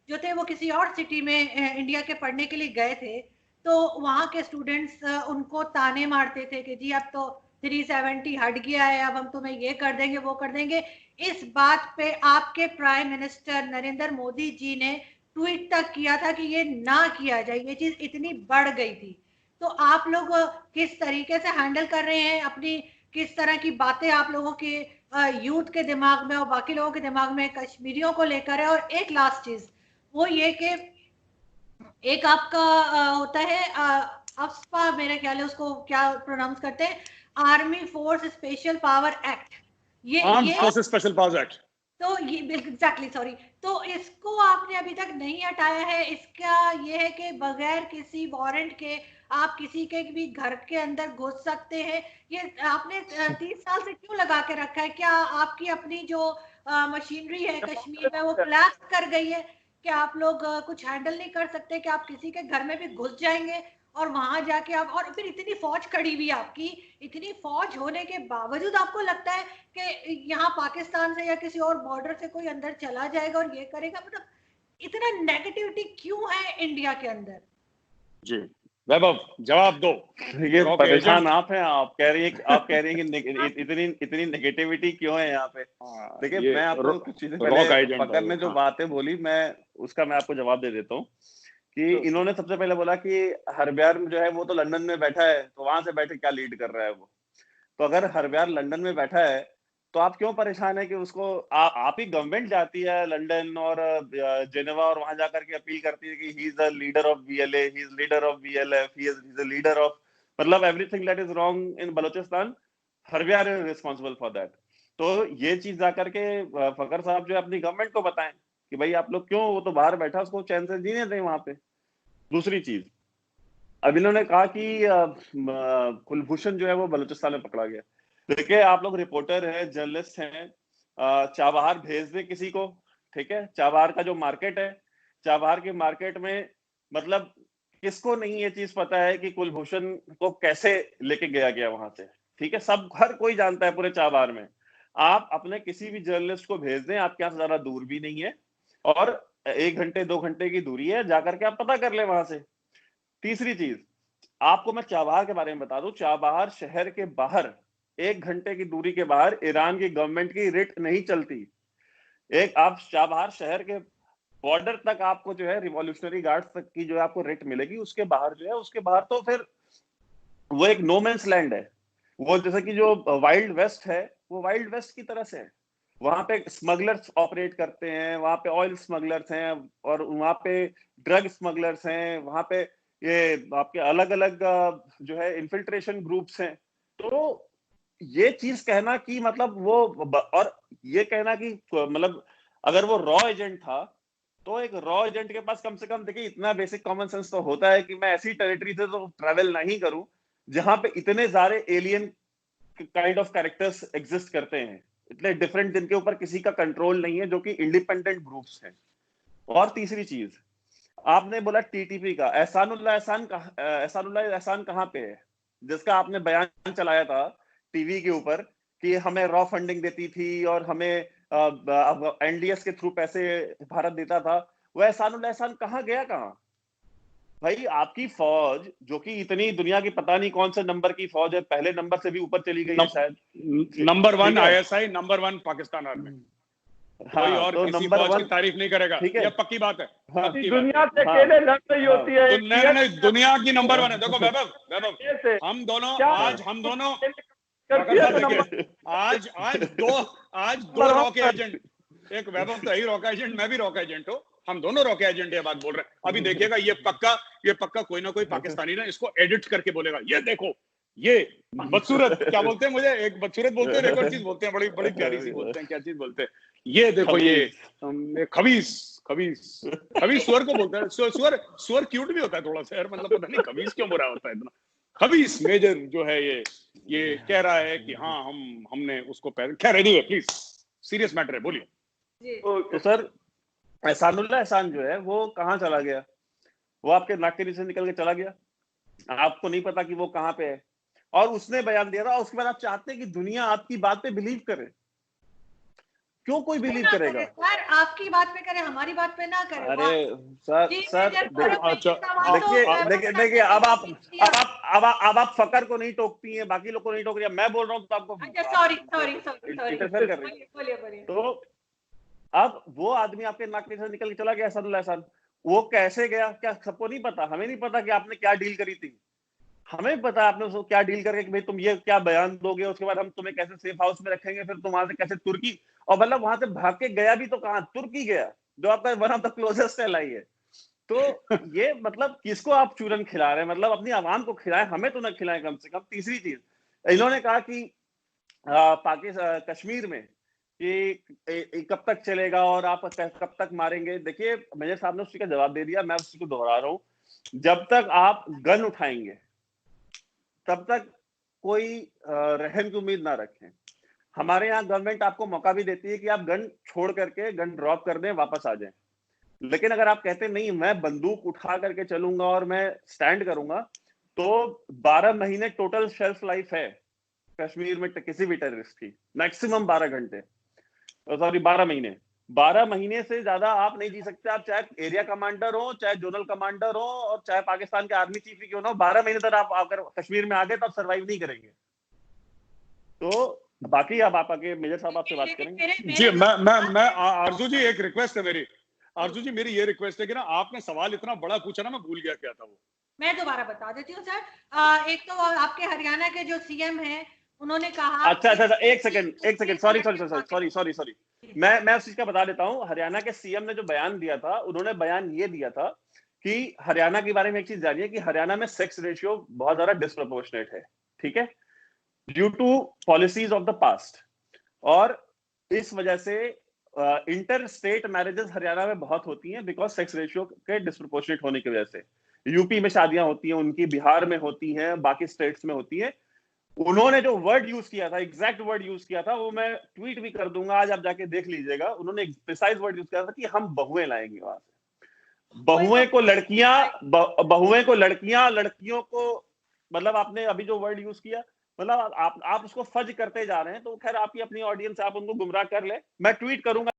जो थे वो किसी और सिटी में इंडिया के पढ़ने के लिए गए थे, तो वहां के स्टूडेंट्स उनको ताने मारते थे कि जी अब तो 370 हट गया है, अब हम तुम्हें ये कर देंगे वो कर देंगे। इस बात पे आपके प्राइम मिनिस्टर नरेंद्र मोदी जी ने ट्वीट तक किया था कि ये ना किया जाए, ये चीज इतनी बढ़ गई थी। तो आप लोग किस तरीके से हैंडल कर रहे हैं अपनी, किस तरह की बातें आप लोगों के यूथ के दिमाग में और बाकी लोगों के दिमाग में कश्मीरियों को लेकर है? और एक लास्ट चीज वो ये कि एक आपका होता है अफ्स्पा, मेरे ख्याल है उसको क्या प्रोनाउंस करते हैं, army force special power act, ये फोर्सेस स्पेशल पावर्स एक्ट। तो ये एग्जैक्टली सॉरी, तो इसको आपने अभी तक नहीं हटाया है। इसका ये है कि बगैर किसी वारंट के आप किसी के भी घर के अंदर घुस सकते हैं। ये आपने 30 साल से क्यों लगा के रखा है? क्या आपकी अपनी जो मशीनरी है कश्मीर में वो कोलैप्स कर गई है कि आप लोग कुछ हैंडल नहीं कर सकते, कि आप किसी के घर में भी घुस जाएंगे और वहां जाके आप, और फिर इतनी फौज खड़ी हुई आपकी, इतनी फौज होने के बावजूद आपको लगता है कि यहाँ पाकिस्तान से या किसी और बॉर्डर से कोई अंदर चला जाएगा और ये करेगा? मतलब इतना नेगेटिविटी क्यों है इंडिया के अंदर? जी वैभव जवाब दो। ये परेशान आप हैं, आप कह रही हैं कि इतनी नेगेटिविटी क्यों है यहाँ पे। देखिए मैं आपको कुछ चीजें पहले, फकर ने जो बातें बोली मैं उसका मैं आपको जवाब दे देता हूँ कि इन्होंने सबसे पहले बोला कि हरब्यार जो है वो तो लंदन में बैठा है, तो वहां से बैठे क्या लीड कर रहा है वो। तो अगर हरब्यार लंदन में बैठा है तो आप क्यों परेशान है कि उसको आप ही गवर्नमेंट जाती है लंदन और जेनेवा और वहां जाकर के अपील करती है कि he is the leader of BLA, he is leader of BLF, he is the leader of, मतलब everything that is wrong in Balochistan, Harbyar is responsible for that. तो ये चीज जाकर के फकर साहब जो है अपनी गवर्नमेंट को बताएं कि भाई आप लोग क्यों, वो तो बाहर बैठा, उसको चैन से जीने दें वहां पे। दूसरी चीज, अब इन्होंने कहा कि कुलभूषण जो है वो बलूचिस्तान में पकड़ा गया। देखिए आप लोग रिपोर्टर हैं, जर्नलिस्ट हैं, चाबहार भेज दे किसी को, ठीक है, चाबहार का जो मार्केट है, चाबहार के मार्केट में मतलब किसको नहीं ये चीज पता है कि कुलभूषण को कैसे लेके गया वहां से, ठीक है, सब हर कोई जानता है पूरे चाबहार में। आप अपने किसी भी जर्नलिस्ट को भेज दें, आपके यहाँ से ज्यादा दूर भी नहीं है और 1 घंटे 2 घंटे की दूरी है, जाकर के आप पता कर ले वहां से। तीसरी चीज, आपको मैं चाबहार के बारे में बता दूं, चाबहार शहर के बाहर 1 घंटे की दूरी के बाहर ईरान की गवर्नमेंट की रिट नहीं चलती। एक आप चाबहार शहर के बॉर्डर तक आपको जो है रिवॉल्यूशनरी गार्ड्स तक की जो है आपको रिट मिलेगी, उसके बाहर जो है, उसके बाहर तो फिर वो एक नो मैंस लैंड है। वो जैसे कि जो वाइल्ड वेस्ट है वो वाइल्ड वेस्ट की तरह से है। वहां पे स्मगलर्स ऑपरेट करते हैं, वहां पे ऑयल स्मगलर्स हैं और वहां पे ड्रग स्मगलर्स हैं, वहां पे ये आपके अलग अलग जो है इन्फिल्ट्रेशन ग्रुप्स हैं। तो ये चीज कहना कि मतलब वो, और ये कहना कि मतलब अगर वो रॉ एजेंट था तो एक रॉ एजेंट के पास कम से कम देखिए इतना बेसिक कॉमन सेंस तो होता है कि मैं ऐसी टेरिटरी से तो ट्रेवल नहीं करूं जहां पे इतने सारे alien kind of characters exist करते हैं, इतने डिफरेंट, जिनके ऊपर किसी का कंट्रोल नहीं है, जो कि इंडिपेंडेंट ग्रुप्स हैं। और तीसरी चीज, आपने बोला टीटीपी का, एहसानुल्लाह एहसान कहाँ पे है, जिसका आपने बयान चलाया था टीवी के ऊपर कि हमें रॉ फंडिंग देती थी और हमें एनडीएस के थ्रू पैसे भारत देता था, वो एहसान कहाँ गया, कहाँ? भाई आपकी फौज जो कि इतनी दुनिया की पता नहीं कौन से नंबर की फौज है, पहले नंबर से भी ऊपर चली गई है शायद, नंबर 1 ठीक है? ISI, number 1 Pakistan army. कोई हाँ, और तो किसी नंबर फौज की 1 तारीफ नहीं करेगा, ठीक है? ये पक्की बात है, हाँ, पक्की बात है। दुनिया से हाँ, अकेले लड़ रही होती है तो नहीं, दुनिया की नंबर 1 है। देखो वैभव, से हम दोनों क्या आज हम दोनों करती है तो देखिए, नंबर आज दो रॉक एजेंट, एक वैभव तो है ही रॉक एजेंट, मैं भी रॉक एजेंट हूँ, हम दोनों रॉक एजेंट ये बात बोल रहे हैं। अभी देखिएगा ये पक्का कोई ना कोई पाकिस्तानी ना इसको एडिट करके बोलेगा, ये देखो ये बदसूरत, क्या बोलते हैं, मुझे एक बदसूरत बोलते हैं, एक और चीज बोलते हैं, बड़ी बड़ी प्यारी सी बोलते हैं, क्या चीज बोलते हैं, ये देखो ये खबीस सुअर को बोलते हैं। सुअर क्यूट भी होता है थोड़ा सा यार, मतलब पता नहीं खबीस क्यों बुरा होता है इतना। खबीस मेजर जो है ये कह रहा है कि हाँ हमने उसको खैर एनीवे प्लीज सीरियस मैटर है, बोलिए। तो सर एहसान जो है वो कहाँ चला गया? वो आपके नाक के नीचे निकल के चला गया, आपको नहीं पता कि वो कहाँ पे है, और उसने बयान दिया था। उसके बाद आप चाहते हैं कि दुनिया आपकी बात पे बिलीव करे। क्यों कोई बिलीव करेगा? सर आपकी बात पे करे, हमारी बात पे ना करे। अरे सर देखिए, अब आप फकर को नहीं टोकती हैं, बाकी लोग को नहीं टोक रही है, मैं बोल रहा हूँ तो आपको सॉरी इंटरफेयर कर रही है। तो अब वो आदमी आपके नाक के नीचे निकल के चला गया एहसान। वो कैसे गया क्या सबको नहीं पता? हमें नहीं पता कि आपने क्या डील करी थी, हमें पता आपने उसको क्या डील करके कि भाई तुम ये क्या बयान दोगे, उसके बाद हम तुम्हें कैसे सेफ हाउस में रखेंगे, फिर तुम वहां से कैसे तुर्की, और मतलब वहां से भाग के गया भी तो कहां? तुर्की गया, जो आपका one of the closest ally है। तो ये मतलब किसको आप चूरन खिला रहे हैं? मतलब अपनी आवाम को खिलाएं, हमें तो ना खिलाएं कम से कम। तीसरी चीज, इन्होंने कहा कि पाकिस्तान कश्मीर में कि कब तक चलेगा और आप कब तक मारेंगे। देखिए मेजर साहब ने उसी का जवाब दे दिया, मैं उसी को दोहरा रहा हूं। जब तक आप गन उठाएंगे तब तक कोई रहम की उम्मीद ना रखें। हमारे यहाँ गवर्नमेंट आपको मौका भी देती है कि आप गन छोड़ करके गन ड्रॉप कर दें, वापस आ जाएं। लेकिन अगर आप कहते नहीं मैं बंदूक उठा करके चलूंगा और मैं स्टैंड करूंगा, तो 12 महीने टोटल शेल्फ लाइफ है कश्मीर में किसी भी टेररिस्ट की, मैक्सिमम 12 घंटे, सॉरी 12 महीने। 12 महीने से ज्यादा आप नहीं जी सकते, आप चाहे एरिया कमांडर हो, चाहे जोनल कमांडर हो, और चाहे पाकिस्तान के आर्मी चीफ ही क्यों ना हो, 12 महीने तक आप अगर कश्मीर में आ गए तो आप सर्वाइव नहीं करेंगे। तो बाकी अब आप आगे मेजर साहब आपसे बात करेंगे। जी मैं आरजू जी, एक रिक्वेस्ट है मेरी, आरजू जी मेरी ये रिक्वेस्ट है कि ना आपने सवाल इतना बड़ा पूछा ना, मैं भूल गया क्या था वो। मैं दोबारा बता देती हूँ सर। एक तो आपके हरियाणा के जो सीएम हैं उन्होंने कहा, अच्छा, एक सेकंड, सॉरी, मैं उस चीज का बता देता हूँ। हरियाणा के सीएम ने जो बयान दिया था, उन्होंने बयान ये दिया था कि हरियाणा के बारे में एक चीज जानिए कि हरियाणा में सेक्स रेशियो बहुत ज्यादा डिस्प्रोपोर्शनेट है, ठीक है, due to policies of the past. और इस वजह से इंटर स्टेट मैरिजेस हरियाणा में बहुत होती हैं, बिकॉज सेक्स रेशियो के डिस्प्रोपोर्शनेट होने की वजह से। यूपी में शादियां होती हैं उनकी, बिहार में होती हैं, बाकी स्टेट्स में होती है। उन्होंने जो वर्ड यूज किया था, एग्जैक्ट वर्ड यूज किया था, वो मैं ट्वीट भी कर दूंगा, आज आप जाके देख लीजिएगा। उन्होंने प्रिसाइज वर्ड यूज किया था कि हम बहुएं लाएंगे वहां से। बहुएं को लड़कियां, लड़कियों को, मतलब आपने अभी जो वर्ड यूज किया, मतलब आप उसको फज करते जा रहे हैं। तो खैर आपकी अपनी ऑडियंस, आप उनको गुमराह कर ले, मैं ट्वीट करूंगा।